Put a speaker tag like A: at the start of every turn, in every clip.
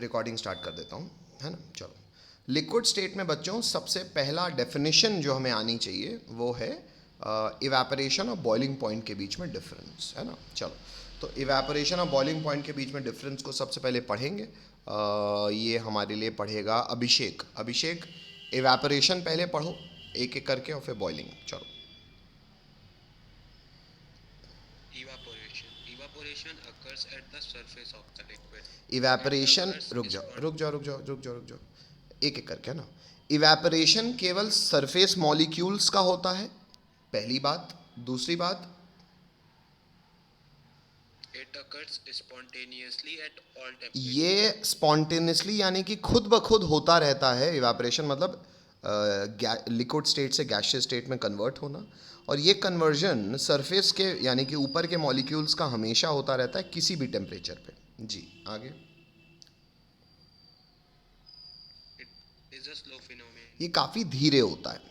A: Recording start कर देता हूँ, है ना। चलो, लिक्विड स्टेट में बच्चों सबसे पहला डेफिनेशन जो हमें आनी चाहिए वो है इवेपोरेशन और बॉइलिंग पॉइंट के बीच में डिफरेंस, है ना। चलो, तो इवेपोरेशन और बॉइलिंग पॉइंट के बीच में डिफरेंस को सबसे पहले पढ़ेंगे। ये हमारे लिए पढ़ेगा अभिषेक। अभिषेक, इवेपोरेशन पहले पढ़ो एक एक करके और फिर बॉइलिंग। चलो।
B: Evaporation occurs at the surface of the liquid.
A: Evaporation, रुक जाओ रुक जाओ रुक जाओ रुक जाओ रुक जाओ, एक एक करके, है ना। इवेपोरेशन केवल सरफेस मॉलिक्यूल्स का होता है, पहली बात। दूसरी बात,
B: It occurs spontaneously at all temperatures.
A: ये स्पॉन्टेनियसली यानी कि खुद ब खुद होता रहता है। इवेपोरेशन मतलब लिक्विड स्टेट से गैसियस स्टेट में कन्वर्ट होना, और ये कन्वर्जन सरफेस के यानी कि ऊपर के मॉलिक्यूल्स का हमेशा होता रहता है किसी भी टेम्परेचर पे। जी आगे।
B: It is a slow phenomenon.
A: ये काफ़ी धीरे होता है,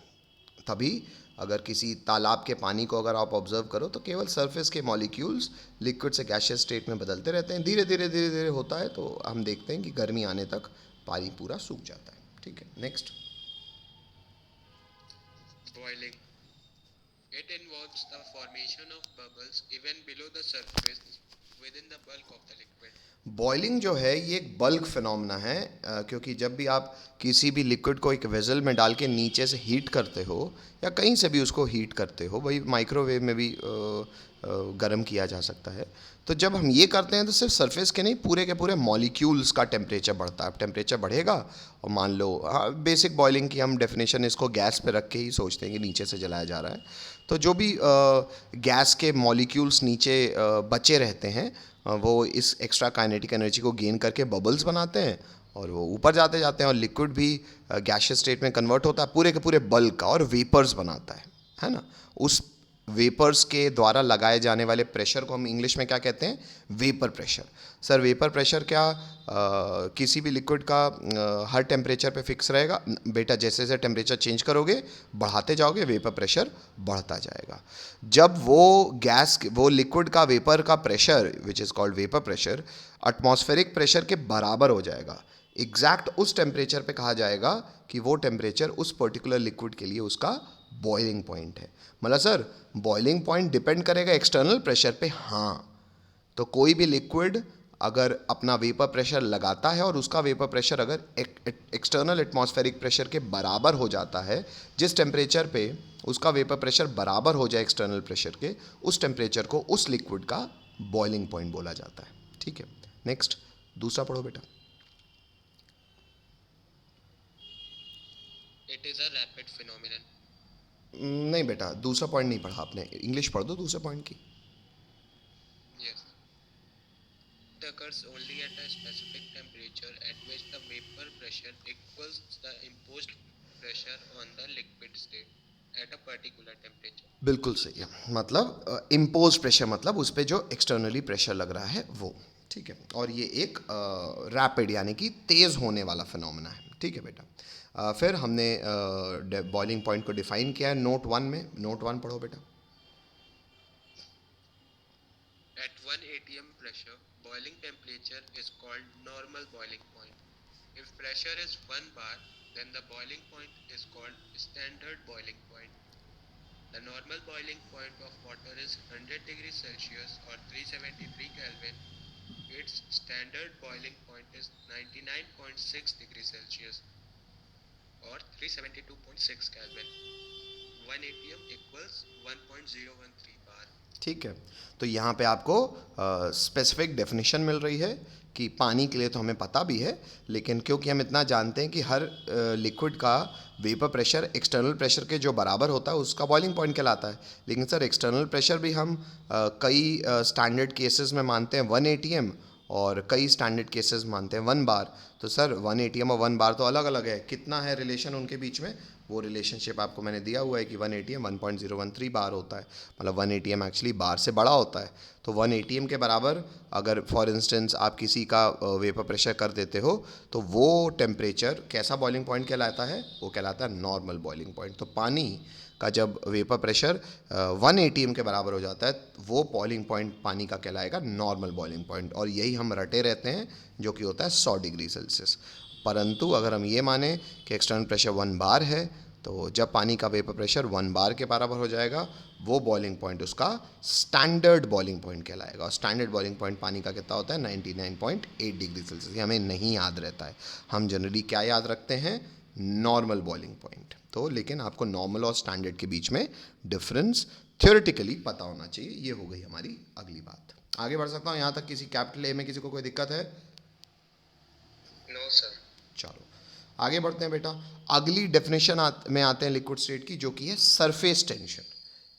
A: तभी अगर किसी तालाब के पानी को अगर आप ऑब्जर्व करो तो केवल सरफेस के मॉलिक्यूल्स लिक्विड से गैसियस स्टेट में बदलते रहते हैं, धीरे धीरे धीरे धीरे होता है। तो हम देखते हैं कि गर्मी आने तक पानी पूरा सूख जाता है। ठीक है, next.
B: Boiling. It involves the formation of bubbles even below the surface within the bulk of the liquid.
A: Boiling जो है ये एक बल्क फिनोमेना है, क्योंकि जब भी आप किसी भी लिक्विड को एक वेसल में डाल के नीचे से हीट करते हो या कहीं से भी उसको हीट करते हो, वही माइक्रोवेव में भी गर्म किया जा सकता है। तो जब हम ये करते हैं तो सिर्फ सरफेस के नहीं, पूरे के पूरे मॉलिक्यूल्स का टेम्परेचर बढ़ता है। टेम्परेचर बढ़ेगा और मान लो, हाँ, बेसिक बॉइलिंग की हम डेफिनेशन इसको गैस पे रख के ही सोचते हैं कि नीचे से जलाया जा रहा है। तो जो भी गैस के मॉलिक्यूल्स नीचे बचे रहते हैं, वो इस एक्स्ट्रा काइनेटिक एनर्जी को गेन करके बबल्स बनाते हैं और वो ऊपर जाते जाते हैं, और लिक्विड भी गैसियस स्टेट में कन्वर्ट होता है पूरे के पूरे बल्क का, और वेपर्स बनाता है ना। उस वेपर्स के द्वारा लगाए जाने वाले प्रेशर को हम इंग्लिश में क्या कहते हैं? Vapour pressure. Sir vapour pressure क्या किसी भी लिक्विड का हर टेम्परेचर पे फिक्स रहेगा? बेटा, जैसे जैसे टेम्परेचर चेंज करोगे, बढ़ाते जाओगे, वेपर प्रेशर बढ़ता जाएगा। जब वो लिक्विड का वेपर का pressure which is called vapour pressure atmospheric pressure के बराबर हो जाएगा, एग्जैक्ट उस टेम्परेचर पे कहा जाएगा कि वो टेम्परेचर उस पर्टिकुलर लिक्विड के लिए उसका बॉइलिंग पॉइंट है। मतलब सर बॉइलिंग पॉइंट डिपेंड करेगा एक्सटर्नल प्रेशर पे? हाँ। तो कोई भी लिक्विड अगर अपना वेपर प्रेशर लगाता है और उसका वेपर प्रेशर अगर एक्सटर्नल एटमॉस्फेरिक प्रेशर के बराबर हो जाता है, जिस टेम्परेचर पे उसका वेपर प्रेशर बराबर हो जाए एक्सटर्नल प्रेशर के, उस टेम्परेचर को उस लिक्विड का बॉइलिंग पॉइंट बोला जाता है। ठीक है, नेक्स्ट। दूसरा पढ़ो बेटा।
B: It is a rapid phenomenon.
A: नहीं बेटा, दूसरा पॉइंट नहीं पढ़ा आपने, इंग्लिश पढ़ दो दूसरे पॉइंट की।
B: Yes. It occurs only at a specific temperature at which the vapor pressure equals the imposed pressure on the liquid state at a particular temperature.
A: बिल्कुल सही है, मतलब इम्पोज प्रेशर मतलब उस पर जो एक्सटर्नली प्रेशर लग रहा है वो। ठीक है, और ये एक रैपिड यानी कि तेज़ होने वाला फिनोमेना है। ठीक है बेटा। फिर हमने बॉइलिंग पॉइंट को डिफाइन किया है नोट 1 में। नोट 1 पढ़ो बेटा।
B: At 1 atm pressure, boiling temperature is called normal boiling point. If pressure is 1 bar, then the boiling point is called standard boiling point. The normal boiling point of water is 100 degrees Celsius or 373 Kelvin. Its standard boiling point is 99.6 degrees Celsius or 372.6 Kelvin. 1 atm equals 1.013 bar.
A: ठीक है, तो यहाँ पे आपको specific definition मिल रही है कि पानी के लिए तो हमें पता भी है, लेकिन क्योंकि हम इतना जानते हैं कि हर लिक्विड का वेपर प्रेशर एक्सटर्नल प्रेशर के जो बराबर होता है उसका बॉइलिंग पॉइंट कहलाता है। लेकिन सर एक्सटर्नल प्रेशर भी हम कई स्टैंडर्ड केसेस में मानते हैं 1 atm और कई स्टैंडर्ड केसेस मानते हैं 1 बार। तो सर 1 atm और 1 बार तो अलग अलग है, कितना है रिलेशन उनके बीच में? वो रिलेशनशिप आपको मैंने दिया हुआ है कि 1 atm 1.013 बार होता है, मतलब 1 atm एक्चुअली बार से बड़ा होता है। तो 1 atm के बराबर अगर फॉर इंस्टेंस आप किसी का वेपर प्रेशर कर देते हो तो वो टेम्परेचर कैसा बॉइलिंग पॉइंट कहलाता है? वो कहलाता है नॉर्मल बॉइलिंग पॉइंट। तो पानी का जब वेपर प्रेशर 1 atm के बराबर हो जाता है, वो बॉइलिंग पॉइंट पानी का कहलाएगा नॉर्मल बॉइलिंग पॉइंट, और यही हम रटे रहते हैं, जो कि होता है 100 डिग्री सेल्सियस। परंतु अगर हम ये माने कि एक्सटर्नल प्रेशर 1 बार है, तो जब पानी का वेपर प्रेशर 1 बार के बराबर हो जाएगा, वो बॉइलिंग पॉइंट उसका स्टैंडर्ड बॉइलिंग पॉइंट कहलाएगा। और स्टैंडर्ड बॉइलिंग पॉइंट पानी का कितना होता है? 99.8 डिग्री सेल्सियस। ये हमें नहीं याद रहता है, हम जनरली क्या याद रखते हैं? Normal boiling point. तो लेकिन आपको नॉर्मल और स्टैंडर्ड के बीच में डिफरेंस थ्योरेटिकली पता होना चाहिए। ये हो गई हमारी अगली बात। आगे बढ़ सकता हूँ यहाँ तक? किसी कैपिटल ए में किसी को कोई दिक्कत है?
B: No sir.
A: चलो आगे बढ़ते हैं बेटा। अगली डेफिनेशन में आते हैं लिक्विड स्टेट की, जो कि है सरफेस टेंशन।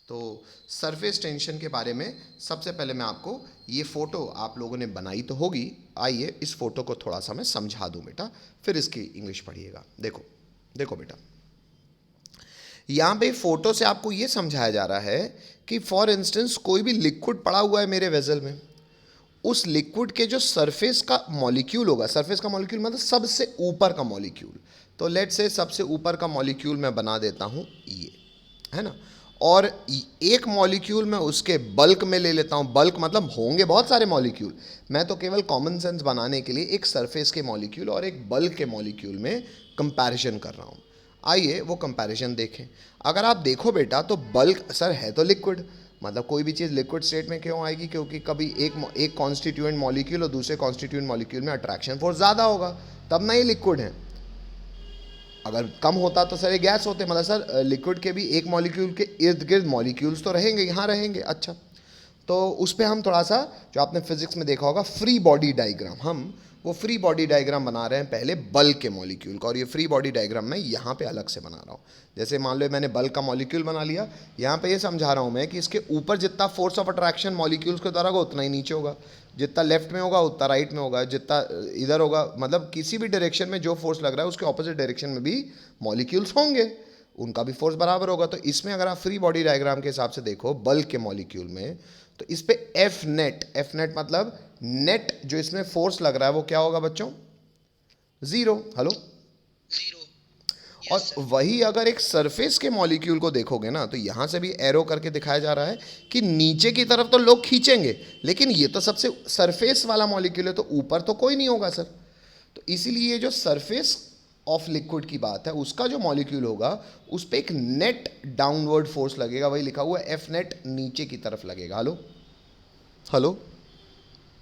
A: तो सरफेस टेंशन के बारे में सबसे पहले मैं आपको, ये फ़ोटो आप लोगों ने बनाई तो होगी, आइए इस फ़ोटो को थोड़ा सा मैं समझा दूं बेटा, फिर इसकी इंग्लिश पढ़िएगा। देखो देखो बेटा, यहाँ पे फ़ोटो से आपको ये समझाया जा रहा है कि फॉर इंस्टेंस कोई भी लिक्विड पड़ा हुआ है मेरे वेसल में, उस लिक्विड के जो सरफेस का मॉलिक्यूल होगा, सरफेस का मॉलिक्यूल मतलब सबसे ऊपर का मॉलिक्यूल, तो लेट से सबसे ऊपर का मॉलिक्यूल मैं बना देता हूँ ये, है ना, और एक मॉलिक्यूल मैं उसके बल्क में ले लेता हूँ। बल्क मतलब होंगे बहुत सारे मॉलिक्यूल, मैं तो केवल कॉमन सेंस बनाने के लिए एक सरफेस के मॉलिक्यूल और एक बल्क के मॉलिक्यूल में कंपैरिजन कर रहा हूँ। आइए वो कंपैरिजन देखें। अगर आप देखो बेटा, तो बल्क सर है तो लिक्विड, मतलब कोई भी चीज़ लिक्विड स्टेट में क्यों आएगी? क्योंकि कभी एक कॉन्स्टिट्यूएंट मॉलिक्यूल और दूसरे कॉन्स्टिट्यूएंट मॉलिक्यूल में अट्रैक्शन फोर्स ज़्यादा होगा, तब ना ये लिक्विड है। अगर कम होता तो सर ये गैस होते। मतलब सर लिक्विड के भी एक मॉलिक्यूल के इर्द गिर्द मॉलिक्यूल्स तो रहेंगे, यहाँ रहेंगे। अच्छा, तो उस पर हम थोड़ा सा, जो आपने फिजिक्स में देखा होगा फ्री बॉडी डायग्राम, हम वो फ्री बॉडी डायग्राम बना रहे हैं पहले बल्क के मॉलिक्यूल का, और ये फ्री बॉडी डायग्राम मैं यहाँ पे अलग से बना रहा हूँ। जैसे मान लो मैंने बल्क का मॉलिक्यूल बना लिया, यहाँ पे ये समझा रहा हूँ मैं कि इसके ऊपर जितना फोर्स ऑफ अट्रैक्शन मॉलिक्यूल्स के द्वारा होगा उतना ही नीचे होगा, जितना लेफ्ट में होगा उतना राइट में होगा, जितना इधर होगा, मतलब किसी भी डायरेक्शन में जो फोर्स लग रहा है उसके ऑपोजिट डायरेक्शन में भी मॉलिक्यूल्स होंगे, उनका भी फोर्स बराबर होगा। तो इसमें अगर आप फ्री बॉडी डायग्राम के हिसाब से देखो बल्क के मॉलिक्यूल में, तो इस पे एफ नेट मतलब नेट जो इसमें फोर्स लग रहा है वो क्या होगा बच्चों? जीरो। Hello,
B: zero.
A: और वही अगर एक सरफेस के मॉलिक्यूल को देखोगे ना, तो यहां से भी एरो करके दिखाया जा रहा है कि नीचे की तरफ तो लोग खींचेंगे, लेकिन ये तो सबसे सरफेस वाला मॉलिक्यूल है, तो ऊपर तो कोई नहीं होगा सर। तो इसीलिए जो सरफेस ऑफ लिक्विड की बात है, उसका जो मॉलिक्यूल होगा उस पर एक नेट डाउनवर्ड फोर्स लगेगा, वही लिखा हुआ है एफ नेट, नीचे की तरफ लगेगा। Hello hello,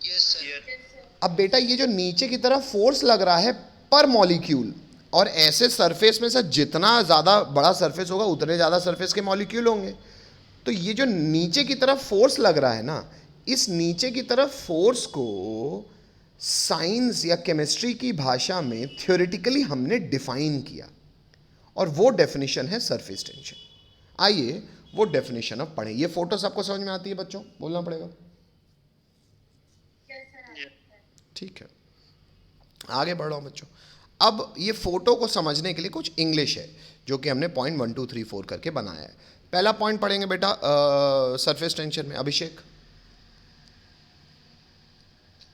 B: yes sir.
A: अब बेटा ये जो नीचे की तरफ फोर्स लग रहा है पर मॉलिक्यूल, और ऐसे सरफेस में सर जितना ज़्यादा बड़ा सरफेस होगा उतने ज़्यादा सरफेस के मॉलिक्यूल होंगे, तो ये जो नीचे की तरफ फोर्स लग रहा है ना, इस नीचे की तरफ फोर्स को साइंस या केमिस्ट्री की भाषा में थ्योरेटिकली हमने डिफाइन किया, और वो डेफिनेशन है सरफेस टेंशन। आइए वो डेफिनेशन अब पढ़ें। ये फोटो सबको समझ में आती है बच्चों? बोलना पड़ेगा। ठीक है, आगे बढ़ रहा हूँ बच्चों। अब ये फोटो को समझने के लिए कुछ इंग्लिश है, जो कि हमने पॉइंट 1 2 3 4 करके बनाया है। पहला पॉइंट पढ़ेंगे बेटा सरफेस टेंशन में, अभिषेक।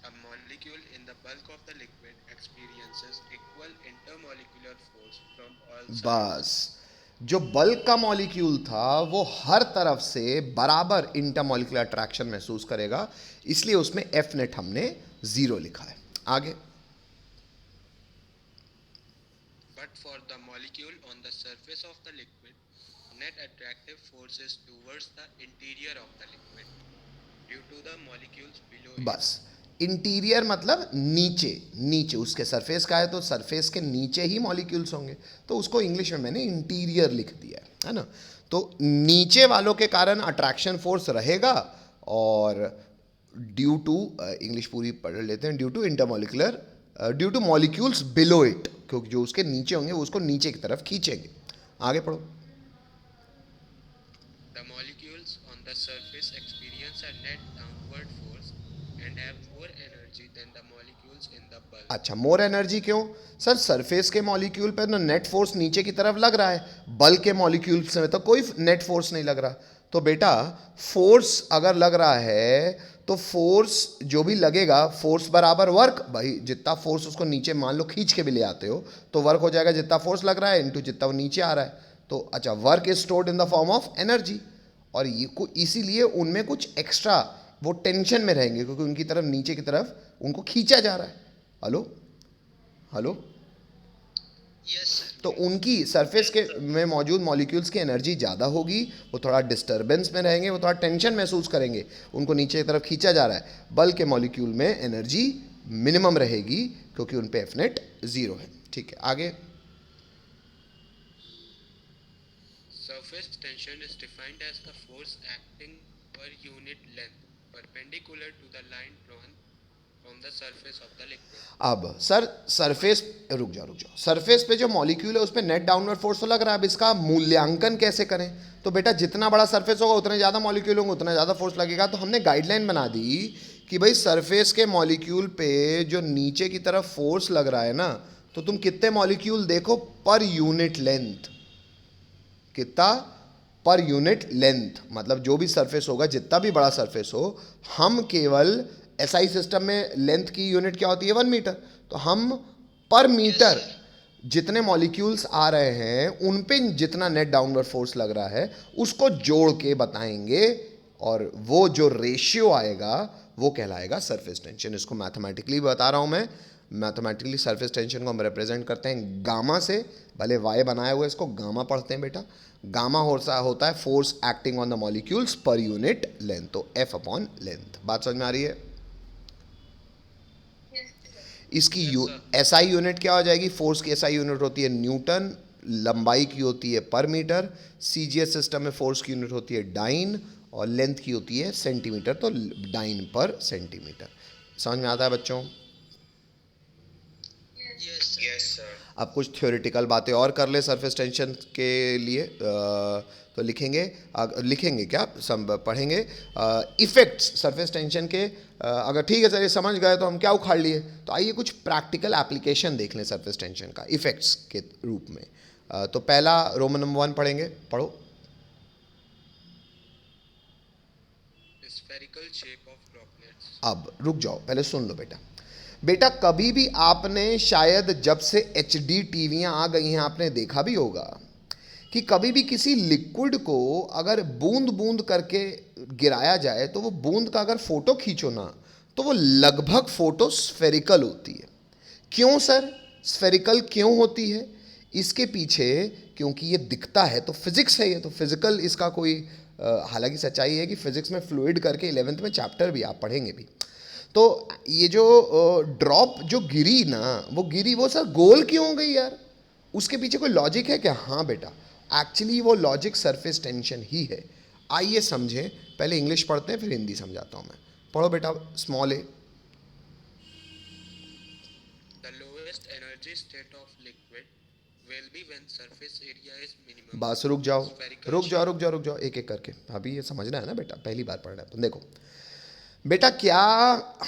B: A molecule in the bulk of the liquid experiences equal intermolecular force from all sides.
A: बस, जो बल्क का मॉलिक्यूल था वो हर तरफ से बराबर इंटरमॉलिक्यूलर अट्रैक्शन महसूस करेगा, इसलिए उसमें एफ नेट हमने 0 लिखा है। आगे,
B: But for the molecule on the surface of the liquid, net attractive force is towards the interior of the liquid due to the molecules below it.
A: बस इंटीरियर मतलब नीचे, नीचे उसके सरफेस का है तो सरफेस के नीचे ही मॉलिक्यूल्स होंगे, तो उसको इंग्लिश में मैंने इंटीरियर लिख दिया है ना। तो नीचे वालों के कारण अट्रैक्शन फोर्स रहेगा, और ड्यू टू, इंग्लिश पूरी पढ़ लेते हैं, due to intermolecular, due to molecules below it, क्योंकि जो उसके नीचे होंगे वो उसको नीचे की तरफ खींचेंगे। आगे पढ़ो।
B: The molecules on the surface experience a net downward force and have more energy than the molecules in the bulk.
A: अच्छा, मोर एनर्जी क्यों? सर सरफेस के मॉलिक्यूल पर ना नेट फोर्स नीचे की तरफ लग रहा है, बल्क के मॉलिक्यूल्स में तो कोई नेट फोर्स नहीं लग रहा। तो बेटा फोर्स अगर लग रहा है तो फोर्स जो भी लगेगा, फोर्स बराबर वर्क, भाई जितना फोर्स उसको नीचे मान लो खींच के भी ले आते हो तो वर्क हो जाएगा जितना फोर्स लग रहा है इनटू जितना वो नीचे आ रहा है। तो अच्छा, work is stored in the form of energy, और ये इसीलिए उनमें कुछ एक्स्ट्रा वो टेंशन में रहेंगे क्योंकि उनकी तरफ नीचे की तरफ उनको खींचा जा रहा है। Hello hello.
B: Yes sir.
A: तो उनकी सरफेस के में मौजूद मॉलिक्यूल्स की एनर्जी ज़्यादा होगी, वो थोड़ा डिस्टर्बेंस में रहेंगे, वो थोड़ा टेंशन महसूस करेंगे, उनको नीचे की तरफ खींचा जा रहा है। बल के मॉलिक्यूल में एनर्जी मिनिमम रहेगी क्योंकि उन पे एफ नेट ज़ीरो है। ठीक है, आगे।
B: Surface tension is defined as the force acting per unit length perpendicular to the line drawn from the surface of the liquid.
A: अब सर सरफेस, रुक जाओ, सरफेस पे जो मॉलिक्यूल है उस पर नेट डाउनवर्ड फोर्स तो लग रहा है। अब इसका मूल्यांकन कैसे करें? तो बेटा जितना बड़ा सरफेस होगा उतने ज़्यादा मॉलिक्यूल होंगे, उतना ज़्यादा फोर्स लगेगा। तो हमने गाइडलाइन बना दी कि भाई सरफेस के मॉलिक्यूल पे जो नीचे की तरफ फोर्स लग रहा है ना, तो तुम कितने मॉलिक्यूल देखो पर यूनिट लेंथ, कितना पर यूनिट लेंथ, मतलब जो भी सरफेस होगा, जितना भी बड़ा सरफेस हो, हम केवल एसआई सिस्टम में लेंथ की यूनिट क्या होती है? 1 मीटर। तो हम पर मीटर जितने मॉलिक्यूल्स आ रहे हैं उन पे जितना नेट डाउनवर्ड फोर्स लग रहा है उसको जोड़ के बताएंगे, और वो जो रेशियो आएगा वो कहलाएगा सरफेस टेंशन। इसको मैथमेटिकली बता रहा हूँ मैं। मैथमेटिकली सरफेस टेंशन को हम रिप्रेजेंट करते हैं गामा से, भले वाई बनाया हुआ है, इसको गामा पढ़ते हैं बेटा। गामा होता है force acting on the molecules per unit length, तो एफ अपॉन लेंथ। बात समझ में आ रही है? इसकी एसआई यूनिट क्या हो जाएगी? फोर्स की एसआई यूनिट होती है न्यूटन, लंबाई की होती है पर मीटर, सीजीएस सिस्टम में फोर्स की यूनिट होती है डाइन, और लेंथ की होती है सेंटीमीटर, तो डाइन पर सेंटीमीटर। समझ में आता है बच्चों?
B: Yes sir.
A: अब कुछ थ्योरेटिकल बातें और कर ले सरफेस टेंशन के लिए, तो लिखेंगे क्या, सब पढ़ेंगे इफ़ेक्ट्स सरफेस टेंशन के। अगर ठीक है सर ये समझ गए तो हम क्या उखाड़ लिए, तो आइए कुछ प्रैक्टिकल एप्लीकेशन देख लें सरफेस टेंशन का इफ़ेक्ट्स के रूप में। तो पहला रोमन नंबर 1 पढ़ेंगे, पढ़ो।
B: Spherical shape of droplets.
A: अब रुक जाओ, पहले सुन लो बेटा, कभी भी आपने शायद जब से HD टीवियाँ आ गई हैं आपने देखा भी होगा कि कभी भी किसी लिक्विड को अगर बूंद बूंद करके गिराया जाए तो वो बूंद का अगर फोटो खींचो ना तो वो लगभग फोटो स्फेरिकल होती है। क्यों सर स्फेरिकल क्यों होती है? इसके पीछे क्योंकि ये दिखता है तो फिजिक्स है, ये तो फिजिकल इसका कोई हालांकि सच्चाई है कि फिजिक्स में फ्लूइड करके 11th में चैप्टर भी आप पढ़ेंगे भी। तो ये जो ड्रॉप जो गिरी ना, वो सर गोल क्यों हो गई यार? उसके पीछे कोई लॉजिक है क्या? हाँ बेटा, एक्चुअली वो लॉजिक सरफेस टेंशन ही है। आइए समझें, पहले इंग्लिश पढ़ते हैं फिर हिंदी समझाता हूँ मैं। पढ़ो बेटा, small A.
B: The lowest energy state of liquid will be when surface area is minimum.
A: बस रुक जाओ,
B: Spherical
A: एक एक करके। अभी ये समझना है ना बेटा, पहली बार पढ़ रहे हैं तो देखो बेटा, क्या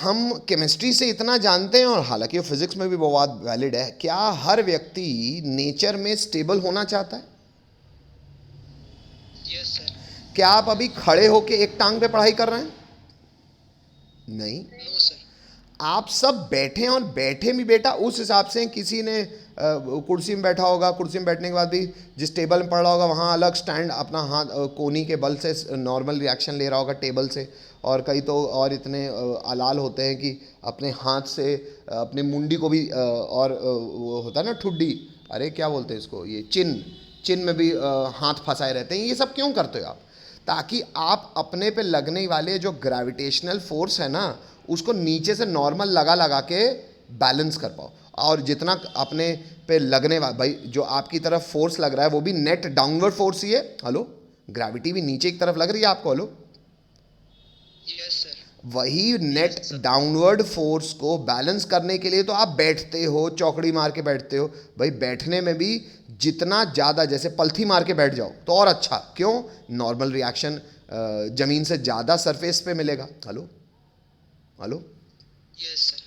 A: हम केमिस्ट्री से इतना जानते हैं, और हालांकि वो फिजिक्स में भी वो बात वैलिड है, क्या हर व्यक्ति नेचर में स्टेबल होना चाहता है?
B: Yes sir.
A: क्या आप अभी खड़े होके एक टांग पे पढ़ाई कर रहे हैं? नहीं,
B: No sir.
A: आप सब बैठे हैं, और बैठे भी बेटा उस हिसाब से किसी ने कुर्सी में बैठा होगा, कुर्सी में बैठने के बाद भी जिस टेबल में पढ़ रहा होगा वहाँ अलग स्टैंड अपना हाथ कोनी के बल से नॉर्मल रिएक्शन ले रहा होगा टेबल से, और कई तो और इतने अलाल होते हैं कि अपने हाथ से अपनी मुंडी को भी और वो होता है ना ठुड्डी, अरे क्या बोलते हैं इसको, ये चिन में भी हाथ फंसाए रहते हैं। ये सब क्यों करते हो आप? ताकि आप अपने पे लगने वाले जो ग्रेविटेशनल फोर्स है ना उसको नीचे से नॉर्मल लगा के बैलेंस कर पाओ। और जितना अपने पे लगने वाला, भाई जो आपकी तरफ फोर्स लग रहा है वो भी नेट डाउनवर्ड फोर्स ही है। हेलो, ग्रेविटी भी नीचे की तरफ लग रही है आपको। Hello,
B: Yes sir.
A: वही नेट डाउनवर्ड फोर्स को बैलेंस करने के लिए तो आप बैठते हो, चौकड़ी मार के बैठते हो। भाई बैठने में भी जितना ज़्यादा, जैसे पलथी मार के बैठ जाओ तो और अच्छा, क्यों? नॉर्मल रिएक्शन ज़मीन से ज़्यादा सरफेस पे मिलेगा। Hello,
B: Yes sir.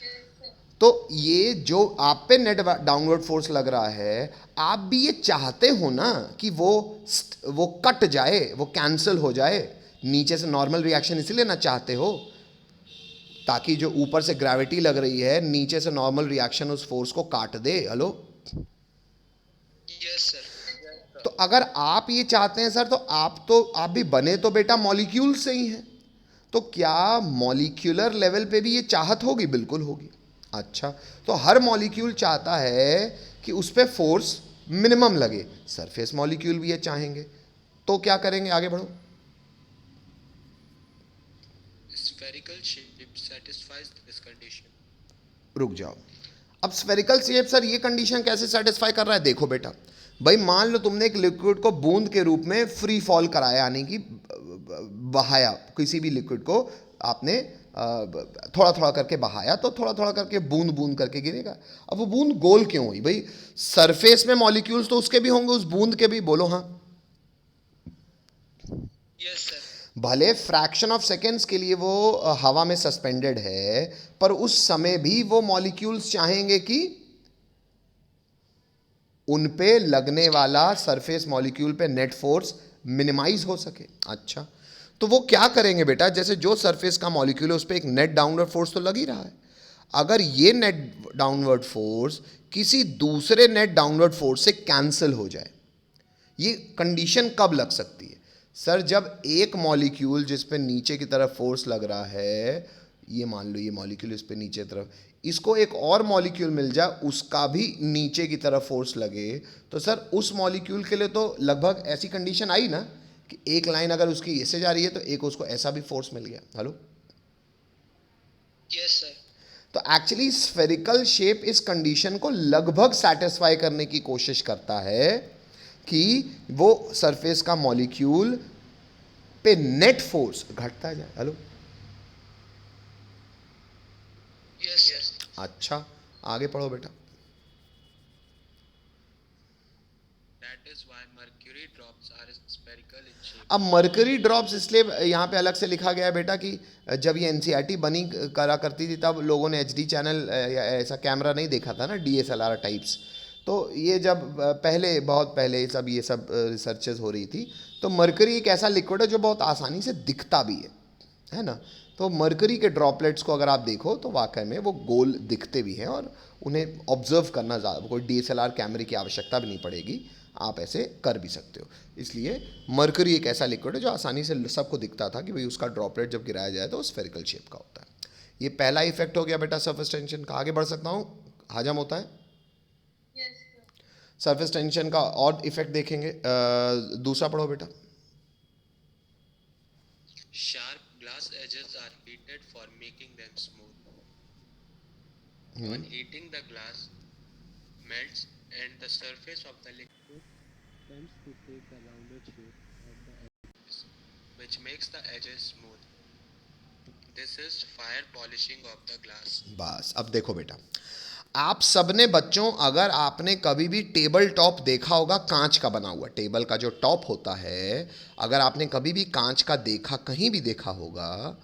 A: तो ये जो आप पे नेट डाउनवर्ड फोर्स लग रहा है, आप भी ये चाहते हो ना कि वो कट जाए, वो कैंसिल हो जाए, नीचे से नॉर्मल रिएक्शन इसीलिए ना चाहते हो ताकि जो ऊपर से ग्रेविटी लग रही है नीचे से नॉर्मल रिएक्शन उस फोर्स को काट दे। Hello,
B: Yes sir.
A: तो अगर आप ये चाहते हैं सर, तो आप भी बने तो बेटा मॉलिक्यूल से ही हैं, तो क्या मॉलिक्यूलर लेवल पे भी ये चाहत होगी? बिल्कुल होगी। अच्छा, तो हर मॉलिक्यूल चाहता है कि उस पर फोर्स मिनिमम लगे, सरफेस मॉलिक्यूल भी ये चाहेंगे, तो क्या करेंगे? आगे बढ़ो।
B: Spherical shape satisfies this condition.
A: रुक जाओ। अब स्फेरिकल शेप सर ये कंडीशन कैसे सेटिस्फाई कर रहा है? देखो बेटा, भाई मान लो तुमने एक लिक्विड को बूंद के रूप में फ्री फॉल कराया, यानी कि बहाया, किसी भी लिक्विड को आपने थोड़ा थोड़ा करके बहाया, तो थोड़ा थोड़ा करके बूंद बूंद करके गिरेगा। अब वो बूंद गोल क्यों हुई? भाई सरफेस में मॉलिक्यूल्स तो उसके भी होंगे, उस बूंद के भी। बोलो हाँ।
B: Yes, sir.
A: भले फ्रैक्शन ऑफ सेकेंड्स के लिए वो हवा में सस्पेंडेड है, पर उस समय भी वो मॉलिक्यूल्स चाहेंगे कि उन पे लगने वाला सरफेस मॉलिक्यूल पे नेट फोर्स मिनिमाइज हो सके। अच्छा, तो वो क्या करेंगे बेटा? जैसे जो सरफेस का मॉलिक्यूल है उस पर एक नेट डाउनवर्ड फोर्स तो लग ही रहा है। अगर ये नेट डाउनवर्ड फोर्स किसी दूसरे नेट डाउनवर्ड फोर्स से कैंसिल हो जाए, ये कंडीशन कब लग सकती है सर? जब एक मॉलिक्यूल जिस पे नीचे की तरफ फोर्स लग रहा है, ये मान लो ये मॉलिक्यूल इस पे नीचे तरफ, इसको एक और मॉलिक्यूल मिल जाए उसका भी नीचे की तरफ फोर्स लगे, तो सर उस मॉलिक्यूल के लिए तो लगभग ऐसी कंडीशन आई ना कि एक लाइन अगर उसकी ऐसे जा रही है तो एक उसको ऐसा भी फोर्स मिल गया। हेलो?
B: Yes, sir.
A: तो एक्चुअली स्फेरिकल शेप इस कंडीशन को लगभग सेटिस्फाई करने की कोशिश करता है कि वो सरफेस का मॉलिक्यूल पे नेट फोर्स घटता जाए। हेलो?
B: Yes, yes.
A: अच्छा, आगे पढ़ो बेटा।
B: That is why mercury drops are spherical in shape.
A: अब मरकरी ड्रॉप्स इसलिए यहाँ पे अलग से लिखा गया है बेटा कि जब ये एनसीईआरटी बनी करा करती थी तब लोगों ने एचडी चैनल या ऐसा कैमरा नहीं देखा था ना, डीएसएलआर टाइप्स। तो ये जब पहले, बहुत पहले सब ये सब रिसर्चेस हो रही थी, तो मरकरी एक ऐसा लिक्विड है जो बहुत आसानी से दिखता भी है ना? तो मरकरी के ड्रॉपलेट्स को अगर आप देखो तो वाकई में वो गोल दिखते भी हैं, और उन्हें ऑब्जर्व करना ज़्यादा, कोई डीएसएलआर कैमरे की आवश्यकता भी नहीं पड़ेगी, आप ऐसे कर भी सकते हो। इसलिए मरकरी एक ऐसा लिक्विड है जो आसानी से सबको दिखता था कि भाई उसका ड्रॉपलेट जब गिराया जाए तो स्फेरिकल शेप का होता है। ये पहला इफेक्ट हो गया बेटा सरफेस टेंशन का। आगे बढ़ सकता हूँ? हजम होता है? सरफेस टेंशन का और इफेक्ट देखेंगे। दूसरा पढ़ो बेटा।
B: Sharp glass edges are heated for making them smooth. On heating, the glass melts and the surface of the liquid tends to take the rounded shape of the edges, which makes the edges smooth. This is fire polishing of the glass.
A: बस अब देखो बेटा, आप सबने बच्चों, अगर आपने कभी भी टेबल टॉप देखा होगा, कांच का बना हुआ टेबल का जो टॉप होता है, अगर आपने कभी भी कांच का देखा, कहीं भी देखा होगा,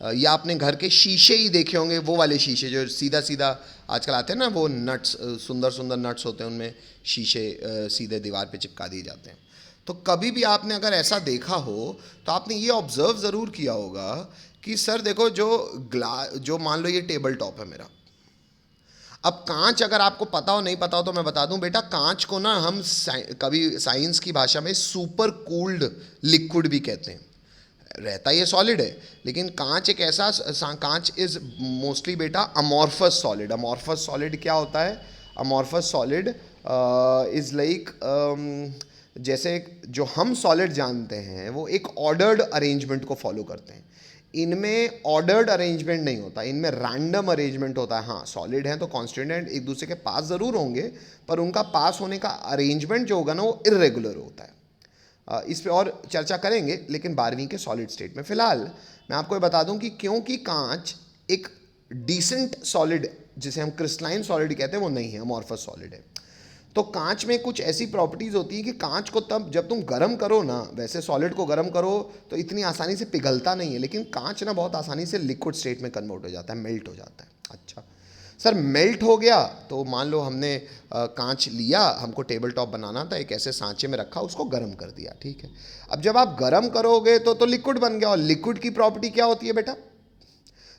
A: या आपने घर के शीशे ही देखे होंगे, वो वाले शीशे जो सीधा सीधा आजकल आते हैं ना, वो नट्स, सुंदर सुंदर नट्स होते हैं, उनमें शीशे सीधे दीवार पे चिपका दिए जाते हैं। तो कभी भी आपने अगर ऐसा देखा हो तो आपने ये ऑब्ज़र्व ज़रूर किया होगा कि सर देखो, जो मान लो ये टेबल टॉप है मेरा। अब कांच, अगर आपको पता हो नहीं पता हो तो मैं बता दूं बेटा, कांच को ना हम कभी साइंस की भाषा में सुपर कूल्ड लिक्विड भी कहते हैं। रहता ये सॉलिड है, लेकिन कांच एक ऐसा, कांच इज मोस्टली बेटा अमॉर्फस सॉलिड। अमॉर्फस सॉलिड क्या होता है? अमॉर्फस सॉलिड इज लाइक, जैसे जो हम सॉलिड जानते हैं वो एक ऑर्डर्ड अरेंजमेंट को फॉलो करते हैं। इनमें ऑर्डर्ड अरेंजमेंट नहीं होता, इनमें रैंडम अरेंजमेंट होता है। हाँ, सॉलिड हैं तो कांस्टेंट एक दूसरे के पास ज़रूर होंगे, पर उनका पास होने का अरेंजमेंट जो होगा ना वो इर्रेगुलर होता है। इस पे और चर्चा करेंगे, लेकिन 12वीं के सॉलिड स्टेट में। फ़िलहाल मैं आपको ये बता दूं कि क्योंकि कांच एक डिसेंट सॉलिड, जिसे हम क्रिस्टलाइन सॉलिड कहते हैं, वो नहीं है, अमॉर्फस सॉलिड है। तो कांच में कुछ ऐसी प्रॉपर्टीज़ होती हैं कि कांच को तब जब तुम गर्म करो ना, वैसे सॉलिड को गर्म करो तो इतनी आसानी से पिघलता नहीं है, लेकिन कांच ना बहुत आसानी से लिक्विड स्टेट में कन्वर्ट हो जाता है, मेल्ट हो जाता है। अच्छा सर, मेल्ट हो गया तो मान लो हमने कांच लिया, हमको टेबल टॉप बनाना था, एक ऐसे सांचे में रखा, उसको गर्म कर दिया, ठीक है। अब जब आप गर्म करोगे तो लिक्विड बन गया। और लिक्विड की प्रॉपर्टी क्या होती है बेटा?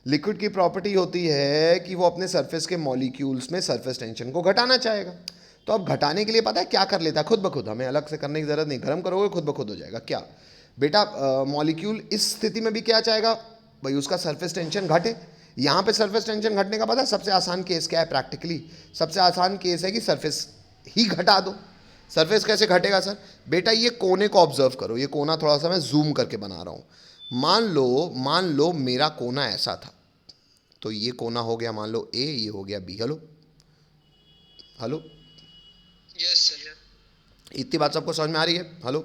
A: लिक्विड की प्रॉपर्टी होती है कि वो अपने सरफेस के मॉलिक्यूल्स में सरफेस टेंशन को घटाना चाहेगा। तो अब घटाने के लिए पता है क्या कर लेता है खुद ब खुद, हमें अलग से करने की ज़रूरत नहीं, गर्म करोगे खुद ब खुद हो जाएगा। क्या बेटा, मॉलिक्यूल इस स्थिति में भी क्या चाहेगा भाई, उसका सरफेस टेंशन घटे। यहाँ पे सरफेस टेंशन घटने का पता है सबसे आसान केस क्या है प्रैक्टिकली? सबसे आसान केस है कि सरफेस ही घटा दो। सरफेस कैसे घटेगा सर? बेटा ये कोने को ऑब्जर्व करो, ये कोना थोड़ा सा मैं जूम करके बना रहा हूँ। मान लो मेरा कोना ऐसा था, तो ये कोना हो गया मान लो ए, ये हो गया B. Hello hello,
B: yes sir.
A: इतनी बात सबको समझ में आ रही है? Hello,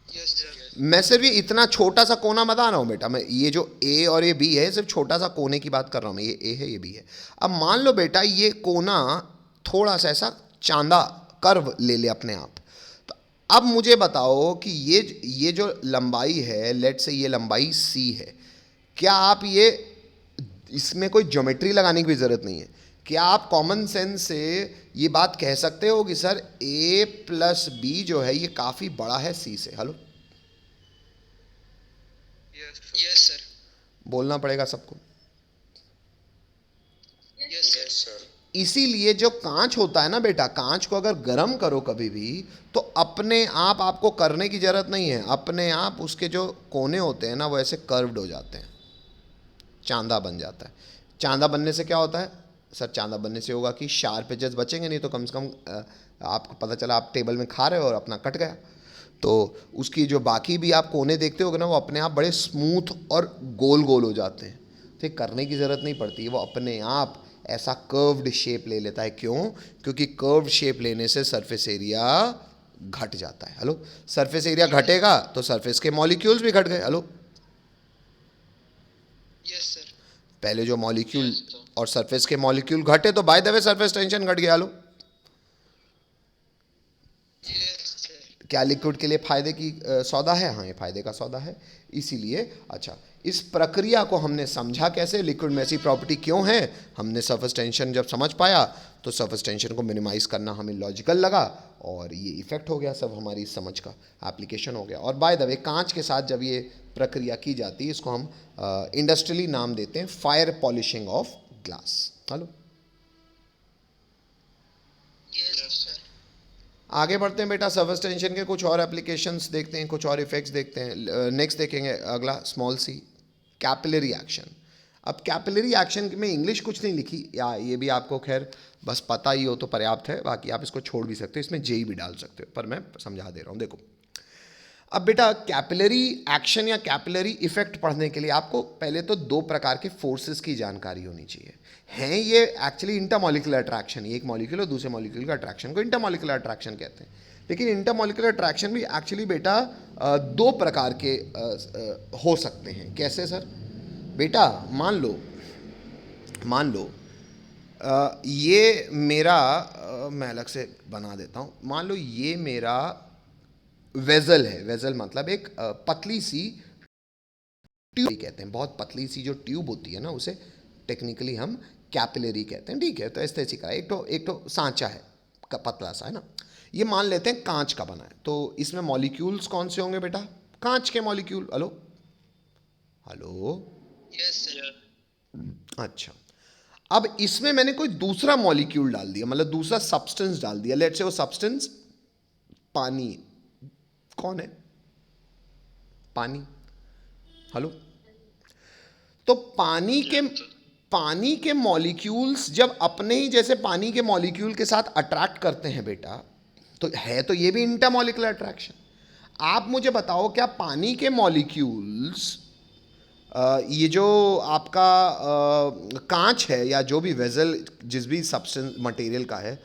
B: yes sir.
A: मैं सिर्फ ये इतना छोटा सा कोना बता रहा हूँ बेटा, मैं ये जो ए और ये बी है सिर्फ छोटा सा कोने की बात कर रहा हूँ मैं, ये ए है ये बी है। अब मान लो बेटा ये कोना थोड़ा सा ऐसा चांदा कर्व ले ले अपने आप, तो अब मुझे बताओ कि ये जो लंबाई है, लेट से ये लंबाई सी है, क्या आप ये इसमें कोई ज्योमेट्री लगाने की भी ज़रूरत नहीं है, क्या आप कॉमन सेंस से ये बात कह सकते हो कि सर ए प्लस बी जो है ये काफ़ी बड़ा है सी से? Hello,
B: yes sir.
A: बोलना पड़ेगा सबको।
B: Yes sir.
A: इसीलिए जो कांच होता है ना बेटा, कांच को अगर गर्म करो कभी भी तो अपने आप आपको करने की ज़रूरत नहीं है, अपने आप उसके जो कोने होते हैं ना वो ऐसे कर्व्ड हो जाते हैं, चांदा बन जाता है। चांदा बनने से क्या होता है सर? चांदा बनने से होगा कि शार्प एजेस बचेंगे, नहीं तो कम से कम आपको पता चला आप टेबल में खा रहे हो और अपना कट गया, तो उसकी जो बाकी भी आप कोने देखते होगे ना वो अपने आप बड़े स्मूथ और गोल गोल हो जाते हैं। तो करने की ज़रूरत नहीं पड़ती, वो अपने आप ऐसा कर्व्ड शेप ले लेता है। क्यों? क्योंकि कर्व्ड शेप लेने से सरफेस एरिया घट जाता है। हेलो, सरफेस एरिया घटेगा तो सरफेस के मॉलिक्यूल्स भी घट गए। Hello,
B: yes sir.
A: पहले जो मॉलिक्यूल और सरफेस के मॉलिक्यूल घटे तो by the way surface tension घट गया। Hello,
B: yes sir.
A: क्या लिक्विड के लिए फायदे की सौदा है? हाँ, ये फायदे का सौदा है। इसीलिए अच्छा, इस प्रक्रिया को हमने समझा कैसे, लिक्विड में ऐसी प्रॉपर्टी क्यों है, हमने सरफेस टेंशन जब समझ पाया तो सरफेस टेंशन को मिनिमाइज करना हमें लॉजिकल लगा और ये इफेक्ट हो गया, सब हमारी समझ का एप्लीकेशन हो गया। और बाय द वे कांच के साथ जब ये प्रक्रिया की जाती है इसको हम इंडस्ट्रियली नाम देते हैं fire polishing of glass. Hello,
B: yes sir.
A: आगे बढ़ते हैं बेटा, सरफेस टेंशन के कुछ और एप्लीकेशंस देखते हैं, कुछ और इफेक्ट्स देखते हैं। नेक्स्ट देखेंगे अगला स्मॉल सी, कैपिलरी एक्शन। अब कैपिलरी एक्शन में इंग्लिश कुछ नहीं लिखी, या ये भी आपको खैर बस पता ही हो तो पर्याप्त है, बाकी आप इसको छोड़ भी सकते हो, इसमें जेई भी डाल सकते हो, पर मैं समझा दे रहा हूँ। देखो अब बेटा, कैपिलरी एक्शन या कैपिलरी इफेक्ट पढ़ने के लिए आपको पहले तो दो प्रकार के फोर्सेस की जानकारी होनी चाहिए। हैं ये एक्चुअली इंटरमॉलिक्यूलर अट्रैक्शन, एक मॉलिक्यूल और दूसरे मॉलिक्यूल का अट्रैक्शन को इंटरमॉलिक्यूलर अट्रैक्शन कहते हैं। लेकिन इंटरमॉलिक्यूलर अट्रैक्शन भी एक्चुअली बेटा दो प्रकार के हो सकते हैं। कैसे सर? बेटा मान लो ये मेरा मैं अलग से बना देता हूँ, मान लो ये मेरा वेजल है। वेजल मतलब एक पतली सी ट्यूब कहते हैं, बहुत पतली सी जो ट्यूब होती है ना उसे टेक्निकली हम कैपिलरी कहते हैं। ठीक है, तो ऐसे का एक तो सांचा है पतला सा, है ना। ये मान लेते हैं कांच का बना है, तो इसमें मॉलिक्यूल्स कौन से होंगे बेटा? कांच के molecule. Hello hello,
B: yes sir.
A: अच्छा, अब इसमें मैंने कोई दूसरा मॉलिक्यूल डाल दिया, मतलब दूसरा सब्सटेंस डाल दिया। लेट्स से वो सब्सटेंस पानी। कौन है? पानी। हेलो, तो पानी के मॉलिक्यूल्स जब अपने ही जैसे पानी के मॉलिक्यूल के साथ अट्रैक्ट करते हैं बेटा, तो है तो ये भी इंटरमॉलिक्यूलर अट्रैक्शन। आप मुझे बताओ, क्या पानी के मॉलिक्यूल्स ये जो आपका कांच है या जो भी वेजल जिस भी सब्सटेंस मटेरियल का है,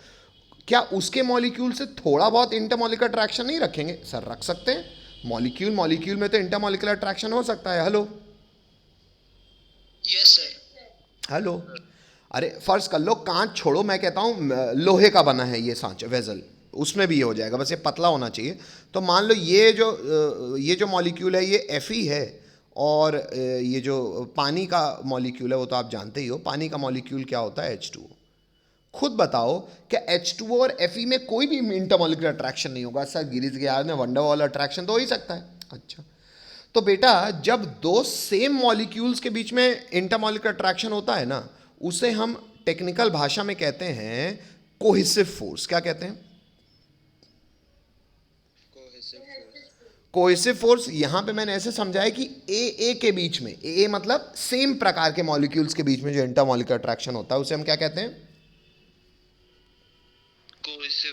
A: क्या उसके मॉलिक्यूल से थोड़ा बहुत इंटरमॉलिक्यूलर अट्रैक्शन नहीं रखेंगे? सर रख सकते हैं, मॉलिक्यूल में तो इंटरमॉलिक्यूलर अट्रैक्शन हो सकता है। Hello,
B: yes sir.
A: हेलो, अरे फर्ज कर लो, कांच छोड़ो, मैं कहता हूँ लोहे का बना है ये सांचा वेजल, उसमें भी ये हो जाएगा, बस ये पतला होना चाहिए। तो मान लो ये जो मॉलिक्यूल है ये Fe है, और ये जो पानी का मॉलिक्यूल है वो तो आप जानते ही हो, पानी का मॉलिक्यूल क्या होता है? H2O। खुद बताओ, क्या H2O और Fe में कोई भी इंटरमॉलिक्यूलर अट्रैक्शन नहीं होगा? सर गिरीश गियार में वंडरवॉल अट्रैक्शन तो हो ही सकता है। अच्छा, तो बेटा जब दो सेम मॉलिक्यूल्स के बीच में इंटरमॉलिक्यूलर अट्रैक्शन होता है ना, उसे हम टेक्निकल भाषा में कहते हैं कोहेसिव फोर्स। क्या कहते हैं?
B: Cohesive force.
A: कोहेसिव फोर्स यहां पे मैंने ऐसे समझा है कि ए के बीच में, ए मतलब सेम प्रकार के मॉलिक्यूल्स के बीच में जो इंटरमॉलिक्यूलर अट्रैक्शन होता है उसे हम क्या कहते हैं?
B: Cohesive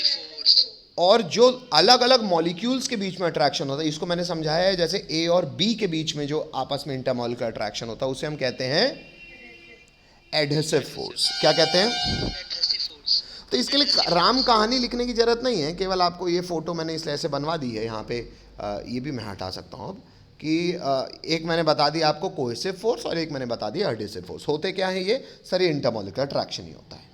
B: force.
A: और जो अलग अलग मॉलिक्यूल्स के बीच में अट्रैक्शन होता है, इसको मैंने समझाया है जैसे ए और बी के बीच में जो आपस में इंटरमॉलिक्यूलर अट्रैक्शन होता है उसे हम कहते हैं एडहेसिव फोर्स। क्या कहते हैं? तो इसके लिए राम कहानी लिखने की जरूरत नहीं है, केवल आपको ये फोटो मैंने इसलिए ऐसे बनवा दी है यहाँ पे, ये भी मैं हटा सकता हूँ अब कि एक मैंने बता दिया आपको कोहेसिव फोर्स और एक मैंने बता दिया एडहेसिव फोर्स। होते क्या है ये? सर ये इंटरमॉलिक्यूलर अट्रैक्शन ही होता है।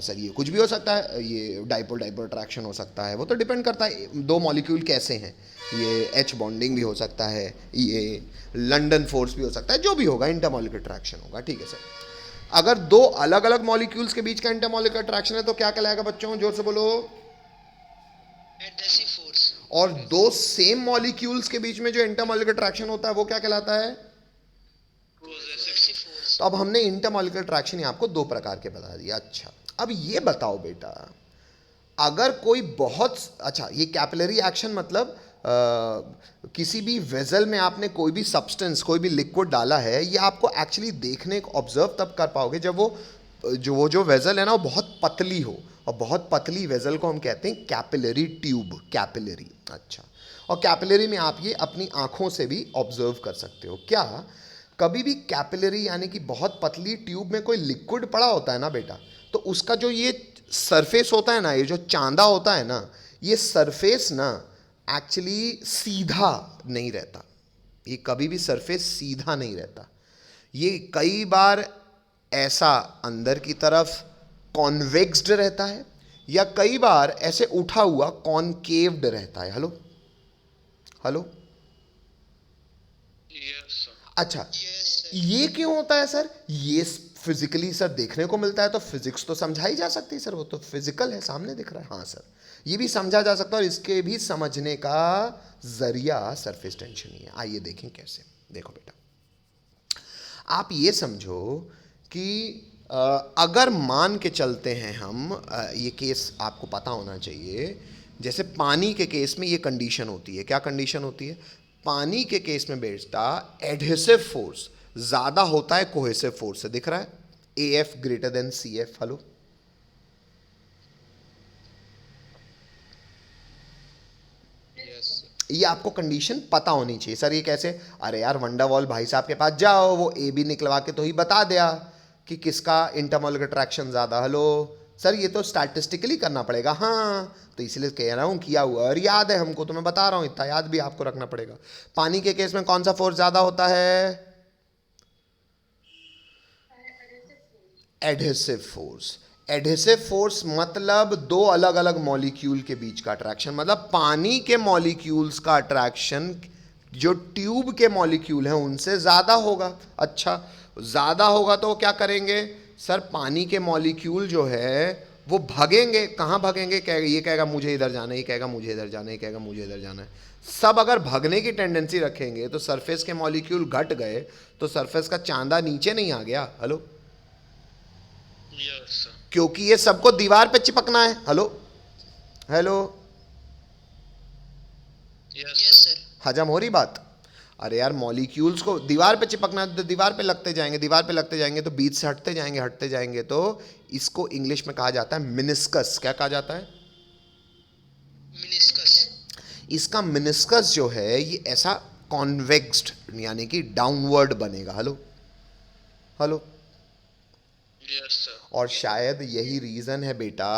A: सर ये कुछ भी हो सकता है, ये डाइपोल डाइपोल अट्रैक्शन हो सकता है, वो तो डिपेंड करता है दो मॉलिक्यूल कैसे हैं। ये एच बॉन्डिंग भी हो सकता है, ये लंडन फोर्स भी हो सकता है, जो भी होगा इंटरमॉलिक्यूलर अट्रैक्शन होगा। ठीक है सर। अगर दो अलग अलग मॉलिक्यूल्स के बीच का इंटरमॉलिक्यूलर अट्रैक्शन है तो क्या कहलाएगा बच्चों? जोर से बोलो।
B: Adhesive force.
A: और दो सेम मॉलिक्यूल्स के बीच में जो इंटरमॉलिक्यूलर अट्रैक्शन होता है वो क्या कहलाता है?
B: Cohesive force.
A: तो अब हमने इंटरमॉलिक्यूलर अट्रैक्शन आपको दो प्रकार के बता दिया। अच्छा, अब ये बताओ बेटा, अगर कोई बहुत अच्छा, ये कैपिलरी एक्शन मतलब किसी भी वेजल में आपने कोई भी सब्सटेंस, कोई भी लिक्विड डाला है, ये आपको एक्चुअली देखने को ऑब्जर्व तब कर पाओगे जब वो जो वेजल है ना वो बहुत पतली हो, और बहुत पतली वेजल को हम कहते हैं कैपिलरी ट्यूब। कैपिलरी। अच्छा, और कैपिलरी में आप ये अपनी आंखों से भी ऑब्जर्व कर सकते हो। क्या कभी भी कैपिलरी यानी कि बहुत पतली ट्यूब में कोई लिक्विड पड़ा होता है ना बेटा, तो उसका जो ये सरफेस होता है ना, ये जो चांदा होता है ना, ये सरफेस ना एक्चुअली सीधा नहीं रहता। ये कभी भी सरफेस सीधा नहीं रहता। ये कई बार ऐसा अंदर की तरफ कॉन्वेक्स्ड रहता है, या कई बार ऐसे उठा हुआ कॉनकेव्ड रहता है। Hello hello. अच्छा, ये क्यों होता है सर? ये फिजिकली सर देखने को मिलता है तो फिजिक्स तो समझाई जा सकती है सर, वो तो फिजिकल है, सामने दिख रहा है। हाँ सर, ये भी समझा जा सकता है, और इसके भी समझने का जरिया सरफेस टेंशन ही है। आइए देखें कैसे। देखो बेटा, आप ये समझो कि अगर मान के चलते हैं हम, ये केस आपको पता होना चाहिए, जैसे पानी के केस में ये कंडीशन होती है। क्या कंडीशन होती है? पानी के केस में बेटा एडहेसिव फोर्स ज्यादा होता है कोहेसिव फोर्स से। दिख रहा है? AF greater than CF। Hello, ये आपको कंडीशन पता होनी चाहिए। सर ये कैसे? अरे यार, वंडरवॉल भाई साहब के पास जाओ, वो AB निकलवा के तो ही बता दिया कि किसका इंटरमॉलिक्यूलर अट्रैक्शन ज्यादा। हेलो सर, ये तो स्टैटिस्टिकली करना पड़ेगा। हाँ, तो इसलिए कह रहा हूँ किया हुआ और याद है हमको, तो मैं बता रहा हूँ, इतना याद भी आपको रखना पड़ेगा। पानी के केस में कौन सा फोर्स ज्यादा होता है? Adhesive force. एडहेसिव फोर्स मतलब दो अलग अलग मॉलिक्यूल के बीच का अट्रैक्शन, मतलब पानी के मॉलिक्यूल्स का अट्रैक्शन जो ट्यूब के मॉलिक्यूल हैं उनसे ज़्यादा होगा। अच्छा, ज़्यादा होगा तो क्या करेंगे सर? पानी के मॉलिक्यूल जो है वो भागेंगे। कहाँ भागेंगे? ये कहेगा मुझे इधर जाना है, ये कहेगा मुझे इधर जाना है, ये कहेगा मुझे इधर जाना है। सब अगर भागने की टेंडेंसी रखेंगे तो सरफेस के मॉलिक्यूल घट गए, तो सरफेस का चांदा नीचे नहीं आ गया। हेलो, क्योंकि ये सबको दीवार पे चिपकना है। Hello hello,
B: yes sir.
A: हजम हो रही बात? अरे यार, मॉलिक्यूल्स को दीवार पे चिपकना है तो दीवार पे लगते जाएंगे, दीवार पे लगते जाएंगे तो बीच से हटते जाएंगे, हटते जाएंगे। तो इसको इंग्लिश में कहा जाता है मिनिस्कस। क्या कहा जाता है?
B: मिनिस्कस।
A: इसका मिनिस्कस जो है ये ऐसा कॉन्वेक्स्ड यानी कि डाउनवर्ड बनेगा। Hello hello,
B: yes sir.
A: और शायद यही रीज़न है बेटा,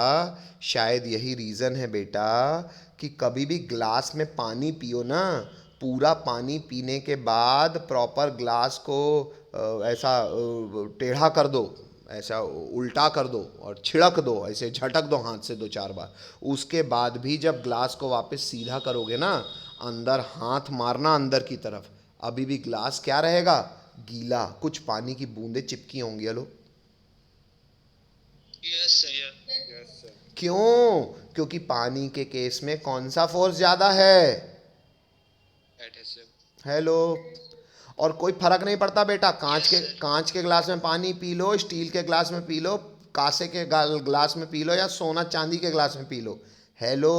A: शायद यही रीज़न है बेटा कि कभी भी ग्लास में पानी पियो ना, पूरा पानी पीने के बाद प्रॉपर ग्लास को ऐसा टेढ़ा कर दो, ऐसा उल्टा कर दो और छिड़क दो, ऐसे झटक दो हाथ से 2-4 बार। उसके बाद भी जब ग्लास को वापस सीधा करोगे ना, अंदर हाथ मारना अंदर की तरफ, अभी भी ग्लास क्या रहेगा? गीला, कुछ पानी की बूंदें चिपकी होंगी। Hello,
B: yes sir.
A: क्यों? क्योंकि पानी के केस में कौन सा फोर्स ज्यादा है?
B: एडहेसिव।
A: हेलो, और कोई फर्क नहीं पड़ता बेटा, कांच के ग्लास में पानी पी लो, स्टील के ग्लास में पी लो, कांसे के ग्लास में पी लो, या सोना चांदी के ग्लास में पी लो, हेलो,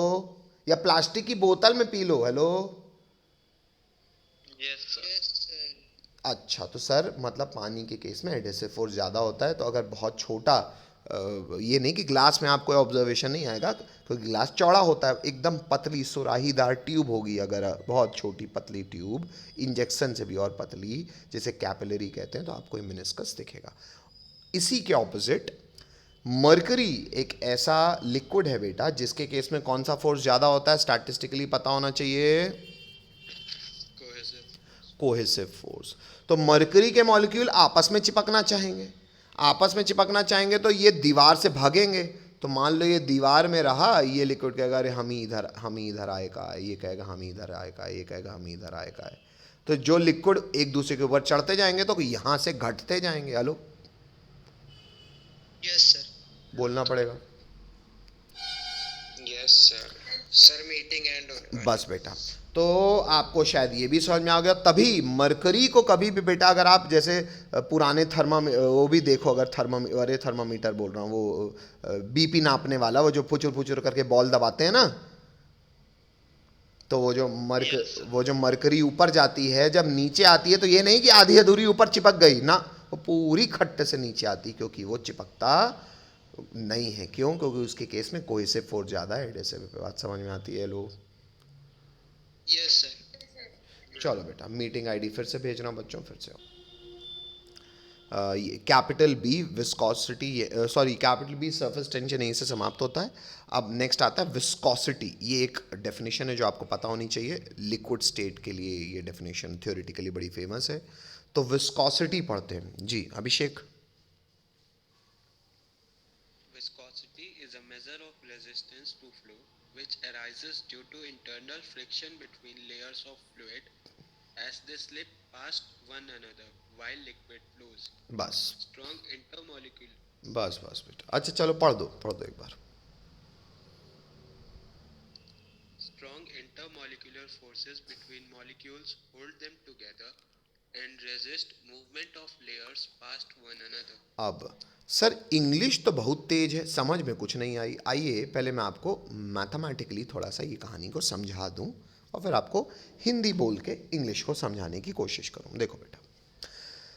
A: या प्लास्टिक की बोतल में P low, hello.
B: Yes sir.
A: अच्छा, तो सर मतलब पानी के केस में एडेसिव फोर्स ज़्यादा होता है। तो अगर बहुत छोटा, ये नहीं कि ग्लास में आपको ऑब्जर्वेशन नहीं आएगा, क्योंकि ग्लास चौड़ा होता है, एकदम पतली सुराहीदार ट्यूब होगी, अगर बहुत छोटी पतली ट्यूब, इंजेक्शन से भी और पतली, जिसे कैपिलरी कहते हैं, तो आपको मेनिस्कस दिखेगा। इसी के ऑपोजिट मर्करी एक ऐसा लिक्विड है बेटा जिसके केस में कौन सा फोर्स ज़्यादा होता है, स्टैटिस्टिकली पता होना चाहिए, कोहेसिव फोर्स। तो मर्करी के मॉलिक्यूल आपस में चिपकना चाहेंगे, आपस में चिपकना चाहेंगे तो ये दीवार से भागेंगे। तो मान लो ये दीवार में रहा, ये लिक्विड कहेगा अरे हम ही इधर आए का है, ये कहेगा हम ही इधर आए का है, ये कहेगा हम ही इधर आए का है। तो जो लिक्विड एक दूसरे के ऊपर चढ़ते जाएंगे तो यहाँ से घटते जाएंगे। Hello,
B: yes sir.
A: बोलना पड़ेगा।
B: Yes sir. Sir meeting and होने वाली।
A: बस बेटा, तो आपको शायद ये भी समझ में आ गया। तभी मरकरी को कभी भी बेटा, अगर आप जैसे पुराने वो भी देखो, अगर थर्मामीटर बोल रहा हूँ, वो बीपी नापने वाला, वो जो फुचुर फुचुर करके बॉल दबाते हैं ना, तो वो जो मरकरी ऊपर जाती है, जब नीचे आती है तो ये नहीं कि आधी अधूरी ऊपर चिपक गई ना, वो पूरी खट्ट से नीचे आती, क्योंकि वो चिपकता नहीं है। क्यों? क्योंकि उसके केस में कोहेसिव फोर्स ज़्यादा है, एडेसिव पे। बात समझ में आती है लोग?
B: Yes sir.
A: चलो बेटा, मीटिंग आईडी फिर से भेजना बच्चों, फिर से ये capital B viscosity, sorry capital B surface tension, यहीं से समाप्त होता है। अब नेक्स्ट आता है विस्कोसिटी। ये एक डेफिनेशन है जो आपको पता होनी चाहिए, लिक्विड स्टेट के लिए ये डेफिनेशन थ्योरेटिकली बड़ी फेमस है। तो विस्कोसिटी पढ़ते हैं जी, अभिषेक।
B: Viscosity is a measure of resistance to flow which arises due to internal friction between layers of fluid as they slip past one another while liquid flows.
A: बस
B: Strong intermolecular
A: बस बस बेटा, अच्छा चलो पढ़ दो एक बार।
B: Strong intermolecular forces between molecules hold them together and resist movement of layers past one another.
A: अब सर इंग्लिश तो बहुत तेज है, समझ में कुछ नहीं आई। आइए पहले मैं आपको मैथमेटिकली थोड़ा सा ये कहानी को समझा दूं, और फिर आपको हिंदी बोल के इंग्लिश को समझाने की कोशिश करूं। देखो बेटा,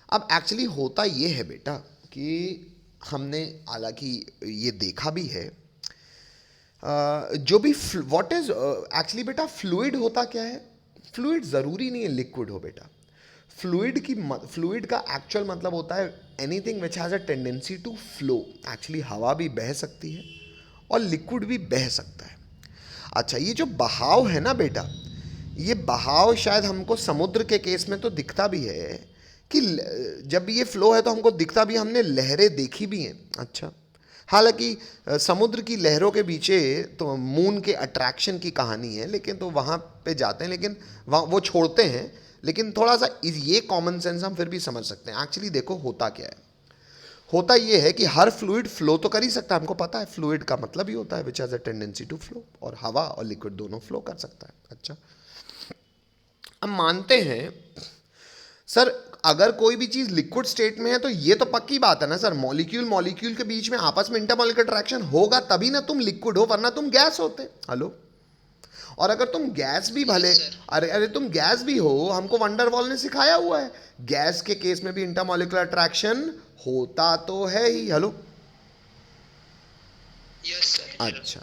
A: अब एक्चुअली होता ये है बेटा कि हमने हालांकि ये देखा भी है, जो भी व्हाट इज एक्चुअली बेटा, फ्लूइड होता क्या है? फ्लूइड ज़रूरी नहीं है लिक्विड हो बेटा। फ्लूइड का एक्चुअल मतलब होता है anything which has a tendency to flow. Actually हवा भी बह सकती है और लिक्विड भी बह सकता है। अच्छा, ये जो बहाव है ना बेटा, ये बहाव शायद हमको समुद्र के केस में तो दिखता भी है कि जब ये फ्लो है तो हमको दिखता भी, हमने लहरें देखी भी हैं। अच्छा, हालांकि समुद्र की लहरों के पीछे तो मून के अट्रैक्शन की कहानी है, लेकिन तो वहाँ पे जाते हैं, लेकिन वहाँ वो छोड़ते हैं। लेकिन थोड़ा सा ये कॉमन सेंस हम फिर भी समझ सकते हैं। एक्चुअली देखो होता क्या है, होता ये है कि हर फ्लूइड फ्लो तो कर ही सकता है, हमको पता है फ्लूइड का मतलब ही होता है which has a tendency to flow, और हवा और लिक्विड दोनों फ्लो कर सकता है। अच्छा, अब मानते हैं सर अगर कोई भी चीज़ लिक्विड स्टेट में है तो ये तो पक्की बात है ना सर, मॉलिक्यूल के बीच में आपस में इंटरमॉलिक्यूलर अट्रैक्शन होगा तभी ना तुम लिक्विड हो, वरना तुम गैस होते। हेलो, और अगर तुम गैस भी भले, अरे तुम गैस भी हो, हमको वंडरवॉल ने सिखाया हुआ है, गैस के केस में भी इंटरमॉलिक्यूलर अट्रैक्शन होता तो है ही। Hello,
B: yes sir.
A: अच्छा,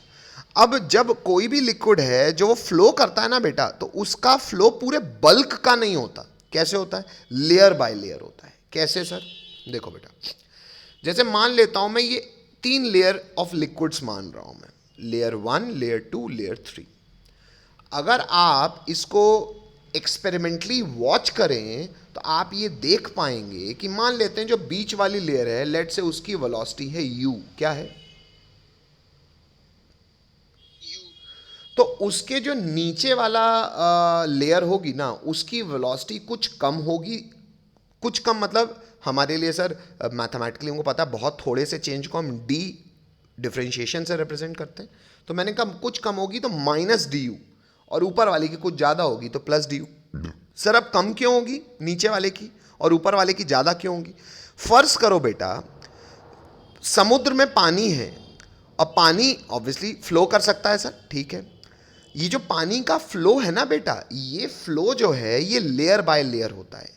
A: अब जब कोई भी लिक्विड है जो वो फ्लो करता है ना बेटा, तो उसका फ्लो पूरे बल्क का नहीं होता। कैसे होता है? लेयर बाय लेयर होता है। कैसे सर? देखो बेटा, जैसे मान लेता हूं मैं ये 3 लेयर ऑफ लिक्विड्स मान रहा हूं मैं, लेयर 1, लेयर 2, लेयर 3। अगर आप इसको एक्सपेरिमेंटली वॉच करें तो आप ये देख पाएंगे कि मान लेते हैं जो बीच वाली लेयर है, लेट से उसकी वेलोसिटी है u। क्या है? तो उसके जो नीचे वाला लेयर होगी ना, उसकी वेलोसिटी कुछ कम होगी। कुछ कम मतलब हमारे लिए सर मैथमेटिकली हमको पता है बहुत थोड़े से चेंज को हम डी डिफरेंशिएशन से रिप्रेजेंट करते हैं। तो मैंने कहा कुछ कम होगी तो माइनस डी यू, और ऊपर वाली की कुछ ज़्यादा होगी तो प्लस डी यू। सर अब कम क्यों होगी नीचे वाले की और ऊपर वाले की ज़्यादा क्यों होगी? फर्ज करो बेटा समुद्र में पानी है और पानी ऑब्वियसली फ्लो कर सकता है सर, ठीक है। ये जो पानी का फ्लो है ना बेटा, ये फ्लो जो है ये लेयर बाय लेयर होता है।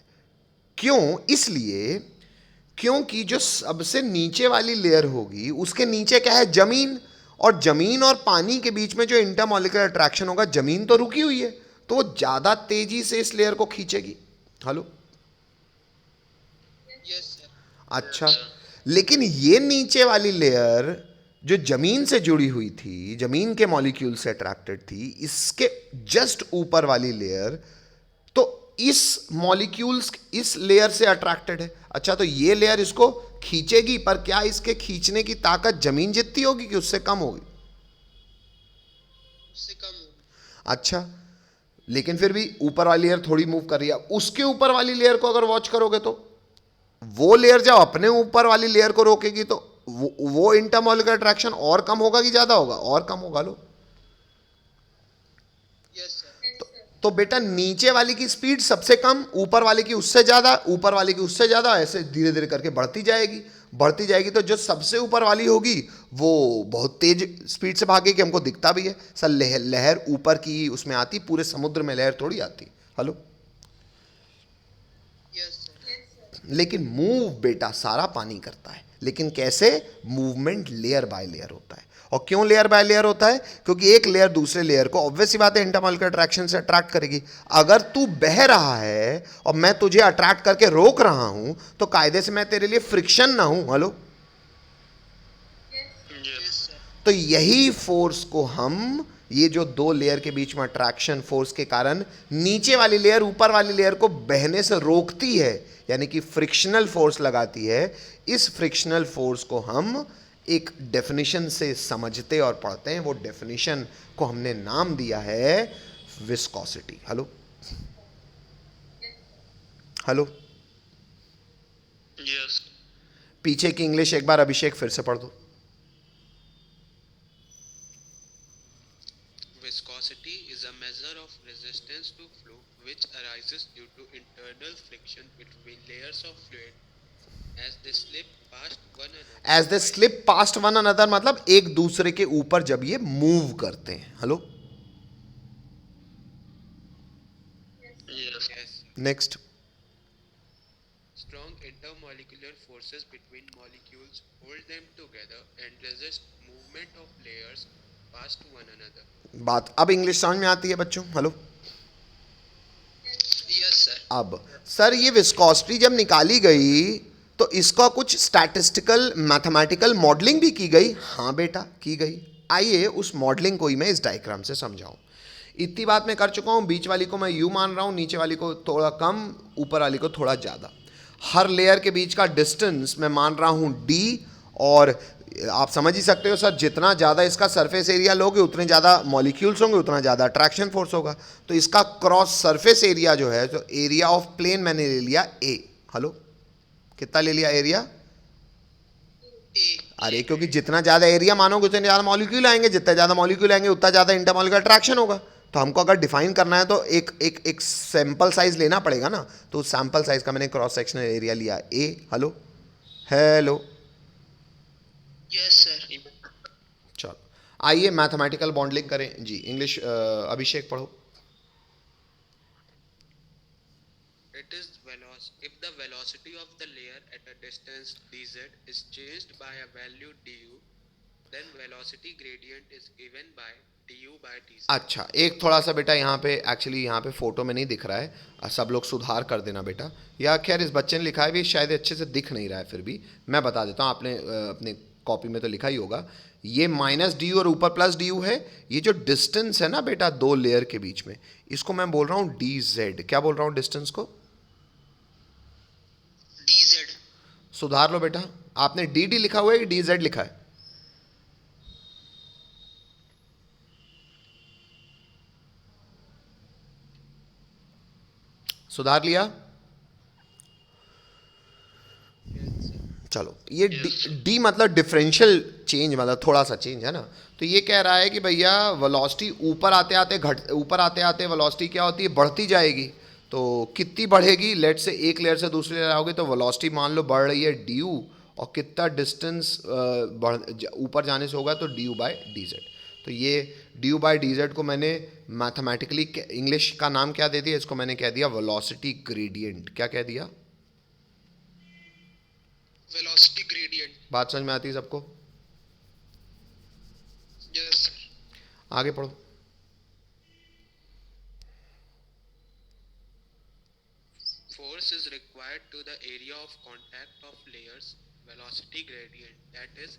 A: क्यों? इसलिए क्योंकि जो सबसे नीचे वाली लेयर होगी उसके नीचे क्या है? जमीन। और जमीन और पानी के बीच में जो इंटरमॉलिक्यूलर अट्रैक्शन होगा, जमीन तो रुकी हुई है तो वो ज्यादा तेजी से इस लेयर को खींचेगी। Hello,
B: yes sir.
A: अच्छा, लेकिन ये नीचे वाली लेयर जो जमीन से जुड़ी हुई थी, जमीन के मॉलिक्यूल से अट्रैक्टेड थी, इसके जस्ट ऊपर वाली लेयर तो इस मॉलिक्यूल्स इस लेयर से अट्रैक्टेड है। अच्छा, तो ये लेयर इसको खींचेगी, पर क्या इसके खींचने की ताकत जमीन जितनी होगी कि उससे कम होगी?
B: उससे कम होगी।
A: अच्छा, लेकिन फिर भी ऊपर वाली लेयर थोड़ी मूव कर रही है। उसके ऊपर वाली लेयर को अगर वॉच करोगे तो वो लेयर जब अपने ऊपर वाली लेयर को रोकेगी तो वो इंटरमॉलिक्यूलर अट्रैक्शन और कम होगा कि ज्यादा होगा? और कम होगा। लो,
B: यस सर।
A: तो बेटा नीचे वाली की स्पीड सबसे कम, ऊपर वाले की उससे ज्यादा, ऊपर वाले की उससे ज्यादा, ऐसे धीरे धीरे करके बढ़ती जाएगी बढ़ती जाएगी। तो जो सबसे ऊपर वाली होगी वो बहुत तेज स्पीड से भागेगी, हमको दिखता भी है सर। लहर ऊपर की उसमें आती, पूरे समुद्र में लहर थोड़ी आती। Hello,
B: yes sir.
A: लेकिन मूव बेटा सारा पानी करता है, लेकिन कैसे? मूवमेंट लेयर बाय लेयर होता है। और क्यों लेयर बाय लेयर होता है? क्योंकि एक लेयर दूसरे लेयर को ऑब्वियस सी बात है इंटरमॉलिक्यूलर अट्रैक्शन से अट्रैक्ट करेगी। अगर तू बह रहा है और मैं तुझे अट्रैक्ट करके रोक रहा हूं तो कायदे से मैं तेरे लिए फ्रिक्शन ना हूं। Hello,
B: yes sir.
A: तो यही फोर्स को हम, ये जो दो लेयर के बीच में अट्रैक्शन फोर्स के कारण नीचे वाली लेयर ऊपर वाली लेयर को बहने से रोकती है, यानी कि फ्रिक्शनल फोर्स लगाती है। इस फ्रिक्शनल फोर्स को हम एक डेफिनेशन से समझते और पढ़ते हैं। वो डेफिनेशन को हमने नाम दिया है विस्कोसिटी। Hello hello,
B: yes.
A: पीछे की इंग्लिश एक बार अभिषेक फिर से पढ़ दो।
B: Viscosity is a measure of resistance to flow which arises due to internal friction between layers of fluid as they slip past one another.
A: As they slip past one another मतलब एक दूसरे के ऊपर जब ये मूव करते हैं। Hello,
B: Yes. Yes.
A: Next.
B: Strong intermolecular forces between molecules hold them together and resist movement of layers past one another.
A: बात अब इंग्लिश समझ में आती है बच्चों? Hello,
B: Yes sir.
A: अब सर ये विस्कोसिटी जब निकाली गई तो इसका कुछ स्टैटिस्टिकल मैथमेटिकल मॉडलिंग भी की गई। हाँ बेटा, की गई। आइए उस मॉडलिंग को ही मैं इस डायग्राम से समझाऊं। इतनी बात मैं कर चुका हूं, बीच वाली को मैं यू मान रहा हूं, नीचे वाली को थोड़ा कम, ऊपर वाली को थोड़ा ज़्यादा। हर लेयर के बीच का डिस्टेंस मैं मान रहा हूं डी, और आप समझ ही सकते हो सर, जितना ज़्यादा इसका सरफेस एरिया लोगे उतने ज़्यादा मॉलिक्यूल्स होंगे, उतना ज़्यादा अट्रैक्शन फोर्स होगा। तो इसका क्रॉस सरफेस एरिया जो है, तो एरिया ऑफ प्लेन मैंने ले लिया ए। हेलो, कितना ले लिया एरिया?
B: A.
A: अरे क्योंकि जितना ज़्यादा एरिया मानोगे उतने ज़्यादा मॉलिक्यूल आएंगे, जितना ज़्यादा मॉलिक्यूल आएंगे उतना ज़्यादा इंटरमॉलिक्यूलर अट्रैक्शन होगा। तो हमको अगर डिफाइन करना है तो एक सैंपल साइज लेना पड़ेगा ना, तो उस सैंपल साइज का मैंने क्रॉस सेक्शनल एरिया लिया A. Hello hello,
B: Yes sir.
A: चलो आइए मैथमेटिकल बॉन्डिंग करें जी। इंग्लिश अभिषेक पढ़ो।
B: It is if the velocity of the layer at a distance dz is changed by a value du, then velocity gradient is given by du by dz.
A: अच्छा, एक थोड़ा सा बेटा यहाँ पे, एक्चुअली यहाँ पे फोटो में नहीं दिख रहा है, सब लोग सुधार कर देना बेटा। या खैर इस बच्चे ने लिखा है भी शायद अच्छे से दिख नहीं रहा है, फिर भी मैं बता देता हूँ। आपने अपने कॉपी में तो लिखा ही होगा, ये माइनस डी और ऊपर प्लस डी है। ये जो डिस्टेंस है ना बेटा दो लेयर के बीच में, इसको मैं बोल रहा हूँ डी जेड। क्या बोल रहा हूँ डिस्टेंस को?
B: dz.
A: सुधार लो बेटा, आपने डी डी लिखा हुआ है कि डी जेड लिखा है? सुधार लिया? चलो, ये डी मतलब डिफरेंशियल चेंज, मतलब थोड़ा सा चेंज है ना। तो ये कह रहा है कि भैया वेलोसिटी ऊपर आते आते वेलोसिटी क्या होती है? बढ़ती जाएगी। तो कितनी बढ़ेगी, लेट से एक लेयर से दूसरी लेयर आओगे तो वेलोसिटी मान लो बढ़ रही है ड्यू, और कितना डिस्टेंस ऊपर जाने से होगा तो ड्यू बाय डी जेड। तो ये ड्यू बाय डी जेड को मैंने मैथमेटिकली इंग्लिश का नाम क्या दे दिया, इसको मैंने कह दिया वेलोसिटी ग्रेडियंट। क्या कह दिया?
C: Velocity gradient.
A: बात समझ में आती है सबको?
C: Yes sir.
A: आगे पढ़ो।
B: Force is required to the area of contact of layers velocity gradient that is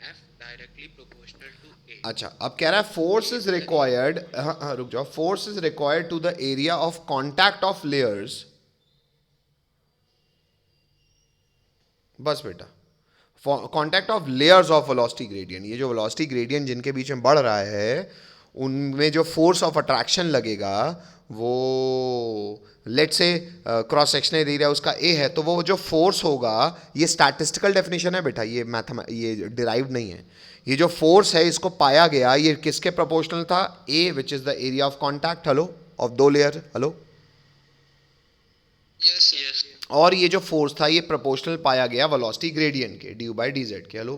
B: F directly proportional to A.
A: अच्छा, अब कह रहा है फोर्स इज रिक्वायर्ड, हाँ रुक जाओ, force is required to the area of contact of layers, बस बेटा, contact of layers of velocity gradient. ये जो वेलोसिटी ग्रेडियंट जिनके बीच में बढ़ रहा है उनमें जो फोर्स ऑफ अट्रैक्शन लगेगा वो लेट से क्रॉस सेक्शनल एरिया उसका ए है, तो वो जो फोर्स होगा, ये स्टैटिस्टिकल डेफिनेशन है बेटा, ये डिराइव्ड नहीं है। ये जो फोर्स है इसको पाया गया, ये किसके प्रोपोर्शनल था? A which is the area of contact, hello, of दो लेयर, हेलो।
C: Yes yes.
A: और ये जो फोर्स था ये प्रोपोर्शनल पाया गया वेलोसिटी ग्रेडियंट के, ड्यू बाय डी जेड के, हेलो।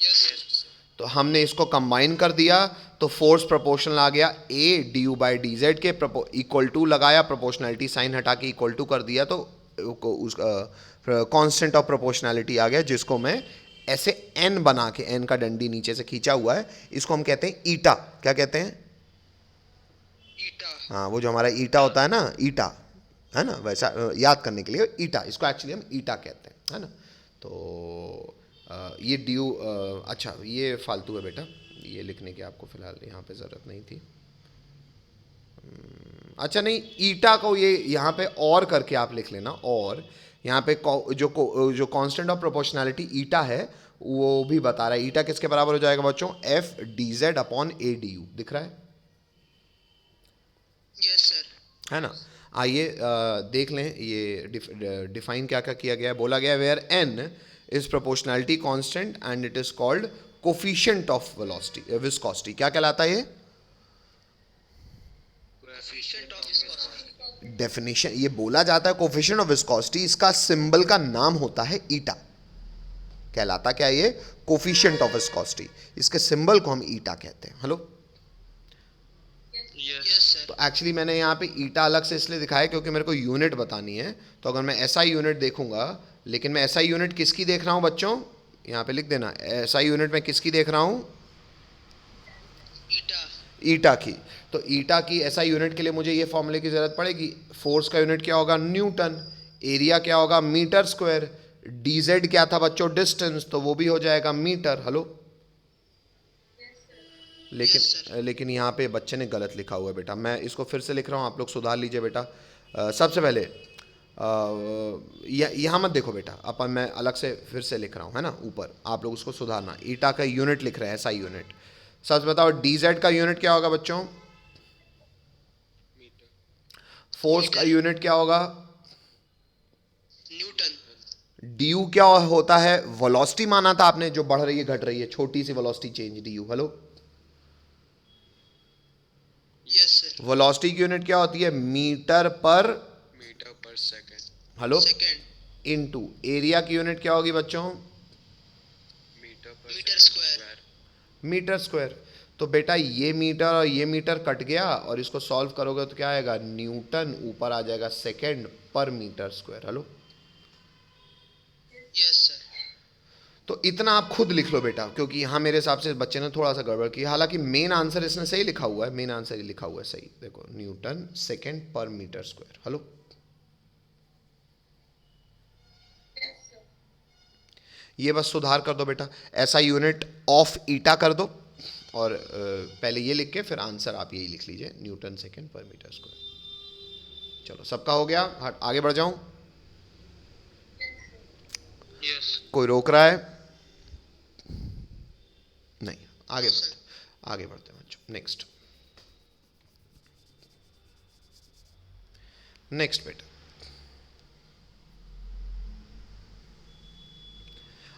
C: यस।
A: तो हमने इसको कंबाइन कर दिया तो फोर्स प्रोपोर्शनल आ गया ए ड्यू बाय डी जेड के, इक्वल टू लगाया, प्रोपोर्शनैलिटी साइन हटा के इक्वल टू कर दिया, तो कांस्टेंट ऑफ प्रोपोर्शनैलिटी आ गया, जिसको मैं ऐसे एन बना के, एन का डंडी नीचे से खींचा हुआ है, इसको हम कहते हैं ईटा। क्या कहते हैं?
C: ईटा।
A: हाँ, वो जो हमारा ईटा होता है ना, ईटा है ना, वैसा याद करने के लिए ईटा, इसको एक्चुअली हम ईटा कहते हैं, है ना। तो ये ड्यू, अच्छा ये फालतू है बेटा, ये लिखने की आपको फिलहाल यहाँ पे ज़रूरत नहीं थी। अच्छा नहीं, ईटा को ये यहाँ पे और करके आप लिख लेना, और यहाँ पे जो कांस्टेंट ऑफ प्रोपोर्शनैलिटी ईटा है वो भी बता रहा है। ईटा किसके बराबर हो जाएगा बच्चों? F D Z upon A D you, दिख रहा है?
C: Yes sir.
A: है ना। आइए देख लें ये डिफाइन क्या क्या किया गया है। बोला गया where n is proportionality constant and it is called coefficient of velocity viscosity. क्या कहलाता है ये?
C: Coefficient of viscosity.
A: डेफिनेशन ये बोला जाता है कोफिशिएंट ऑफ विस्कोसिटी, इसका सिंबल का नाम होता है ईटा। कहलाता क्या ये? कोफिशिएंट ऑफ विस्कोसिटी, इसके सिंबल को हम ईटा कहते हैं, हेलो।
C: Yes sir.
A: तो एक्चुअली मैंने यहाँ पे ईटा अलग से इसलिए दिखाया क्योंकि मेरे को यूनिट बतानी है। तो अगर मैं एसआई यूनिट देखूंगा, लेकिन मैं एसआई यूनिट किसकी देख रहा हूँ बच्चों? यहाँ पे लिख देना, एसआई यूनिट में किसकी देख रहा हूँ?
C: ईटा।
A: ईटा की। तो ईटा की एसआई यूनिट के लिए मुझे ये फॉर्मूले की जरूरत पड़ेगी। फोर्स का यूनिट क्या होगा? न्यूटन। एरिया क्या होगा? Metre square. डीजेड क्या था बच्चों? डिस्टेंस, तो वो भी हो जाएगा मीटर, हेलो। लेकिन यहाँ पे बच्चे ने गलत लिखा हुआ है बेटा, मैं इसको फिर से लिख रहा हूँ, आप लोग सुधार लीजिए बेटा। सबसे पहले यहाँ मत देखो बेटा, अपन मैं अलग से फिर से लिख रहा हूँ, है ना, ऊपर आप लोग उसको सुधारना। ईटा का यूनिट लिख रहे हैं, ऐसा यूनिट। सबसे बताओ डीजेड का यूनिट क्या होगा बच्चों? फोर्स का यूनिट क्या होगा?
C: न्यूटन।
A: डी क्या होता है? वेलोसिटी माना था आपने, जो बढ़ रही है घट रही है, छोटी सी velocity change, D hello.
C: Yes sir.
A: Velocity की यूनिट क्या होती है? मीटर पर
B: second,
A: hello
C: second.
A: Into. Area की यूनिट क्या होगी बच्चों?
C: Metre square.
A: Metre square. तो बेटा ये मीटर और ये मीटर कट गया, और इसको सॉल्व करोगे तो क्या आएगा? न्यूटन, ऊपर आ जाएगा second per metre square, hello.
C: Yes sir.
A: तो इतना आप खुद लिख लो बेटा, क्योंकि यहाँ मेरे हिसाब से बच्चे ने थोड़ा सा गड़बड़ की। हालांकि मेन आंसर इसने सही लिखा हुआ है, मेन आंसर ही लिखा हुआ है सही, देखो Newton second per metre square, hello. ये बस सुधार कर दो बेटा, ऐसा यूनिट ऑफ ईटा कर दो, और पहले ये लिख के फिर आंसर आप यही लिख लीजिए, Newton second per metre square. चलो सबका हो गया, आगे बढ़ जाऊं?
C: यस।
A: कोई रोक रहा है? नहीं, आगे बढ़ते हैं बच्चों। नेक्स्ट बेटा।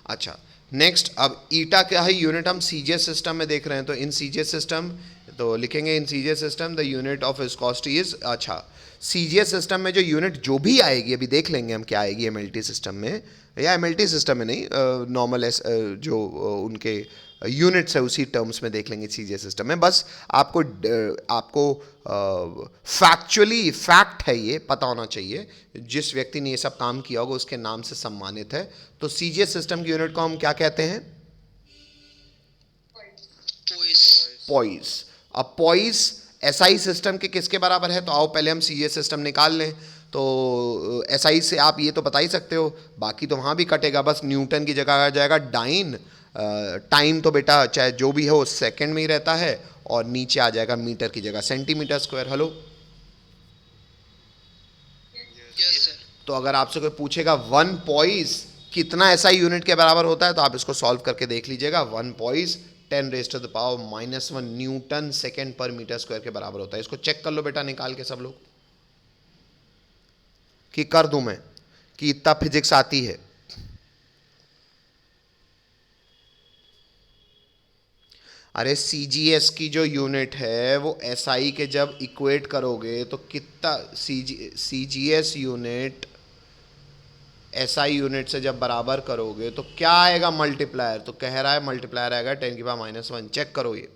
A: अच्छा नेक्स्ट, अब ईटा का ही यूनिट हम सीजीएस सिस्टम में देख रहे हैं। तो इन सीजीएस सिस्टम तो लिखेंगे in CGS system the unit of viscosity is, अच्छा सीजीएस सिस्टम में जो यूनिट जो भी आएगी अभी देख लेंगे हम क्या आएगी एमएलटी सिस्टम में, या एमएलटी सिस्टम में नहीं, नॉर्मल जो उनके यूनिट्स है उसी टर्म्स में देख लेंगे सीजीएस सिस्टम में। बस आपको फैक्चुअली फैक्ट है ये पता होना चाहिए, जिस व्यक्ति ने ये सब काम किया होगा उसके नाम से सम्मानित है। तो सीजीएस सिस्टम की यूनिट को हम क्या कहते हैं? पॉइस। अब पॉइस एसआई सिस्टम के किसके बराबर है? तो आओ पहले हम सीजीएस सिस्टम निकाल लें। तो एसआई से आप ये तो बता ही सकते हो, बाकी तो वहाँ भी कटेगा, बस न्यूटन की जगह आ जाएगा डाइन। टाइम तो बेटा चाहे जो भी हो सेकंड में ही रहता है, और नीचे आ जाएगा मीटर की जगह centimetre square. Hello,
C: yes sir.
A: तो अगर आपसे कोई पूछेगा 1 पॉइस कितना एसआई यूनिट के बराबर होता है, तो आप इसको सॉल्व करके देख लीजिएगा। 1 poised 10⁻⁻⁻1 Newton second per metre square के बराबर होता है। इसको चेक कर लो बेटा निकाल के सब लोग, कि कर दूं मैं कि इतना फिजिक्स आती है। अरे सीजीएस की जो यूनिट है वो एसआई के जब इक्वेट करोगे तो कितना सीजीएस यूनिट एसआई यूनिट से जब बराबर करोगे तो क्या आएगा? मल्टीप्लायर। तो कह रहा है मल्टीप्लायर आएगा 10⁻⁻1। चेक करो ये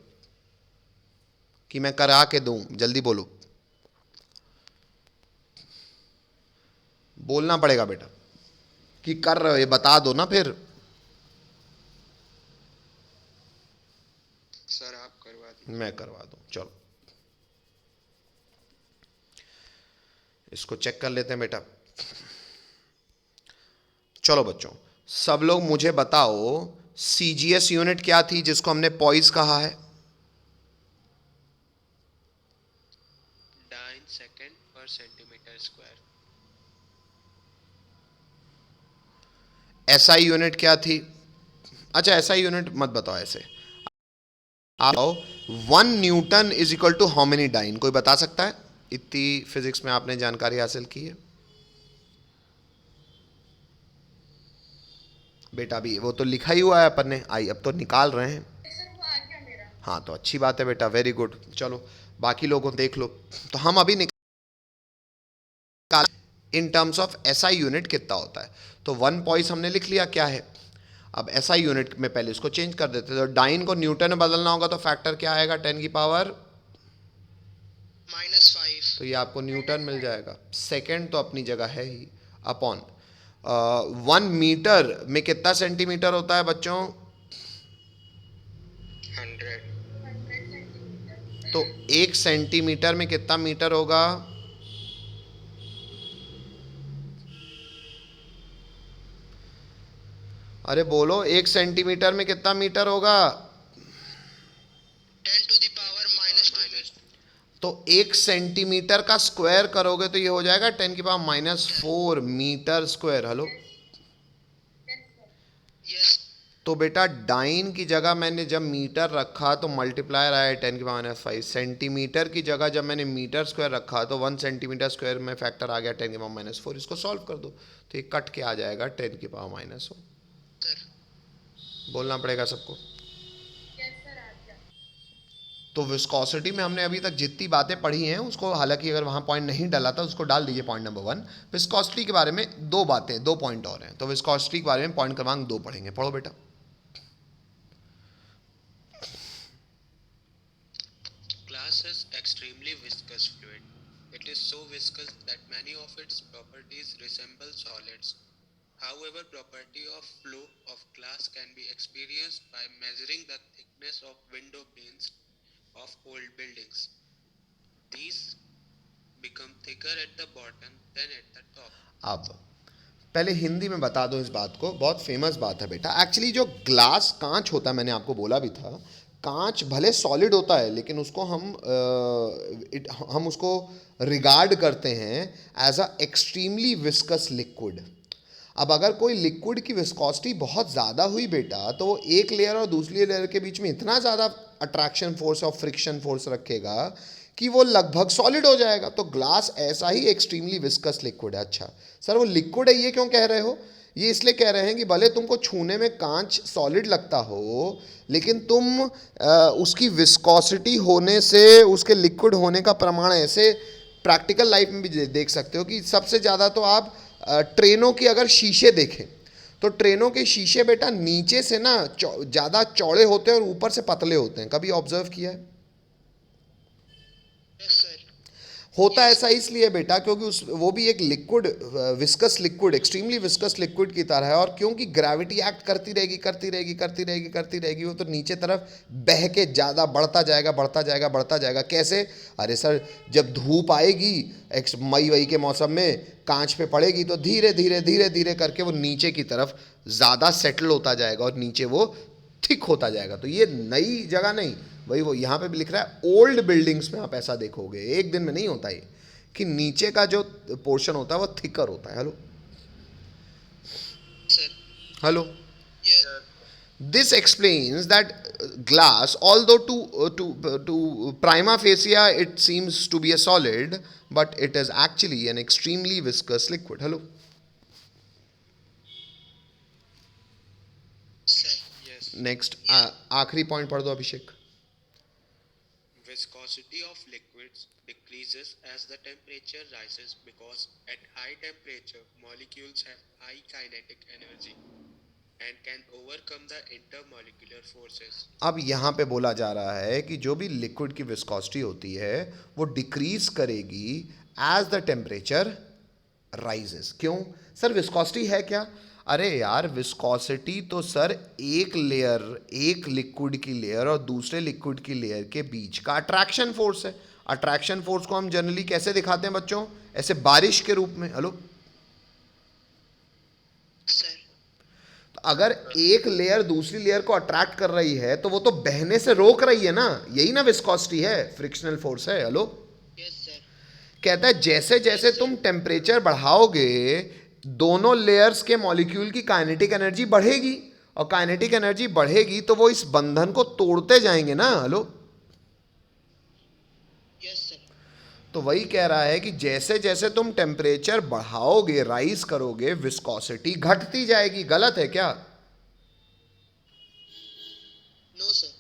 A: कि मैं करा के दूं, जल्दी बोलो, बोलना पड़ेगा बेटा कि कर रहे हो, ये बता दो ना फिर।
B: सर आप करवा दीजिए।
A: मैं करवा दूं, चलो इसको चेक कर लेते हैं बेटा। चलो बच्चों सब लोग मुझे बताओ सीजीएस यूनिट क्या थी जिसको हमने पॉइस कहा है?
B: डाइन सेकेंड पर सेंटीमीटर स्क्वायर।
A: एसआई यूनिट क्या थी? अच्छा एसआई यूनिट मत बताओ, ऐसे आप 1 newton is equal to how many dyne? कोई बता सकता है? इतनी फिजिक्स में आपने जानकारी हासिल की है बेटा। अभी वो तो लिखा ही हुआ है अपन ने, आई अब तो निकाल रहे हैं। हाँ तो अच्छी बात है बेटा, वेरी गुड। चलो बाकी लोगों देख लो। तो हम अभी निकाल in terms of SI unit कितना होता है। तो 1 पॉइस हमने लिख लिया क्या है। अब एसआई यूनिट में पहले इसको चेंज कर देते, तो डाइन को न्यूटन में बदलना होगा, तो फैक्टर क्या आएगा? 10⁻⁻⁻,
C: -5।
A: तो ये आपको न्यूटन मिल जाएगा। सेकेंड तो अपनी जगह है ही, अपॉन 1 मीटर में कितना सेंटीमीटर होता है बच्चों?
B: 100।
A: तो 1 सेंटीमीटर में कितना मीटर होगा? अरे बोलो 1 सेंटीमीटर में कितना मीटर होगा?
C: 10⁻⁻²।
A: तो 1 सेंटीमीटर का स्क्वायर करोगे तो ये हो जाएगा 10⁻⁻4 मीटर स्क्वायर। Hello,
C: yes.
A: तो बेटा डाइन की जगह मैंने जब मीटर रखा तो मल्टीप्लायर आया 10⁻⁻5। सेंटीमीटर की जगह जब मैंने मीटर स्क्वायर रखा तो 1 सेंटीमीटर स्क्वायर में फैक्टर आ गया 10⁻⁻4। इसको सॉल्व कर दो तो ये कट के आ जाएगा 10⁻⁻1।
C: सर
A: बोलना पड़ेगा सबको। तो विस्कोसिटी में हमने अभी तक जितनी बातें पढ़ी हैं उसको, हालांकि अगर वहाँ पॉइंट नहीं डाला था उसको डाल दीजिए। पॉइंट नंबर 1 विस्कोसिटी के बारे में 2 बातें, 2 पॉइंट और हैं। तो विस्कोसिटी के बारे में पॉइंट क्रमांक 2 पढ़ेंगे। पढ़ो बेटा।
B: Glass is extremely viscous fluid. It is so viscous that many of its properties resemble solids. However, property of flow of glass can be experienced by measuring the thickness of window panes of old buildings. These become thicker at the bottom than at the top.
A: अब पहले हिंदी में बता दो इस बात को, बहुत famous बात है बेटा। एक्चुअली जो ग्लास कांच होता है, मैंने आपको बोला भी था, कांच भले सॉलिड होता है लेकिन उसको हम उसको रिगार्ड करते हैं as a extremely viscous liquid. अब अगर कोई लिक्विड की विस्कोसिटी बहुत ज़्यादा हुई बेटा तो वो एक लेयर और दूसरी लेयर के बीच में इतना ज़्यादा अट्रैक्शन फोर्स और फ्रिक्शन फोर्स रखेगा कि वो लगभग सॉलिड हो जाएगा। तो ग्लास ऐसा ही एक्सट्रीमली विस्कस लिक्विड है। अच्छा सर वो लिक्विड है ये क्यों कह रहे हो? ये इसलिए कह रहे हैं कि भले तुमको छूने में कांच सॉलिड लगता हो, लेकिन तुम उसकी विस्कोसिटी होने से उसके लिक्विड होने का प्रमाण ऐसे प्रैक्टिकल लाइफ में भी देख सकते हो कि सबसे ज़्यादा तो आप ट्रेनों की अगर शीशे देखें तो ट्रेनों के शीशे बेटा नीचे से ना ज़्यादा चौड़े होते हैं और ऊपर से पतले होते हैं। कभी ऑब्जर्व किया है?
C: Yes sir.
A: होता ऐसा इसलिए बेटा क्योंकि उस वो भी एक liquid, viscous liquid, extremely viscous liquid की तरह है, और क्योंकि ग्रेविटी एक्ट करती रहेगी करती रहेगी करती रहेगी करती रहेगी, वो तो नीचे तरफ बह के ज़्यादा बढ़ता जाएगा बढ़ता जाएगा बढ़ता जाएगा। कैसे? अरे सर, जब धूप आएगी मई वई के मौसम में कांच पे पड़ेगी तो धीरे धीरे धीरे धीरे करके वो नीचे की तरफ ज़्यादा सेटल होता जाएगा और नीचे वो थिक होता जाएगा। तो ये नई जगह नहीं, वही वो यहाँ पे भी लिख रहा है, ओल्ड बिल्डिंग्स में आप ऐसा देखोगे, एक दिन में नहीं होता ये, कि नीचे का जो पोर्शन होता है वो थिकर होता है। Hello
C: sir.
A: Hello,
C: yes.
A: this explains that glass, although to prima facie it seems to be a solid, but it is actually an extremely viscous liquid. Hello.
C: Sir.
B: Yes.
A: Next, आखिरी point पढ़ दो अभिषेक।
B: Viscosity of liquids decreases as the temperature rises because at high temperature molecules have high kinetic energy and can overcome the intermolecular forces.
A: अब यहाँ पे बोला जा रहा है कि जो भी लिक्विड की विस्कोसिटी होती है वो डिक्रीज करेगी एज द टेम्परेचर राइजेस। क्यों सर? विस्कोसिटी है क्या? अरे यार, विस्कोसिटी तो सर एक लेयर, एक लिक्विड की लेयर और दूसरे लिक्विड की लेयर के बीच का अट्रैक्शन फोर्स है। अट्रैक्शन फोर्स को हम जनरली कैसे दिखाते हैं बच्चों? ऐसे बारिश के रूप में। Hello
C: sir.
A: तो अगर एक लेयर दूसरी लेयर को अट्रैक्ट कर रही है तो वो तो बहने से रोक रही है ना, यही ना विस्कोसिटी है, फ्रिक्शनल फोर्स है। Hello,
C: yes sir.
A: कहता है जैसे जैसे तुम टेम्परेचर बढ़ाओगे दोनों लेयर्स के मॉलिक्यूल की काइनेटिक एनर्जी बढ़ेगी, और काइनेटिक एनर्जी बढ़ेगी तो वो इस बंधन को तोड़ते जाएंगे ना। Hello,
C: yes sir.
A: तो वही कह रहा है कि जैसे जैसे तुम टेम्परेचर बढ़ाओगे, राइज करोगे, विस्कोसिटी घटती जाएगी। गलत है क्या?
C: No sir.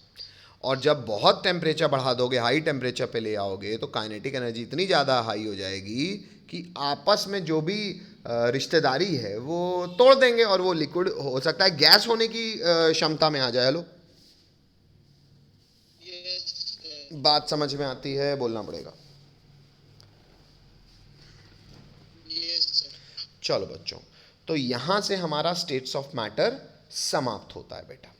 A: और जब बहुत टेम्परेचर बढ़ा दोगे, हाई टेम्परेचर पे ले आओगे, तो काइनेटिक एनर्जी इतनी ज़्यादा हाई हो जाएगी कि आपस में जो भी रिश्तेदारी है वो तोड़ देंगे और वो लिक्विड हो सकता है गैस होने की क्षमता में आ जाए। Hello,
C: yes sir.
A: बात समझ में आती है? बोलना पड़ेगा।
C: Yes sir.
A: चलो बच्चों, तो यहाँ से हमारा स्टेट्स ऑफ मैटर समाप्त होता है बेटा।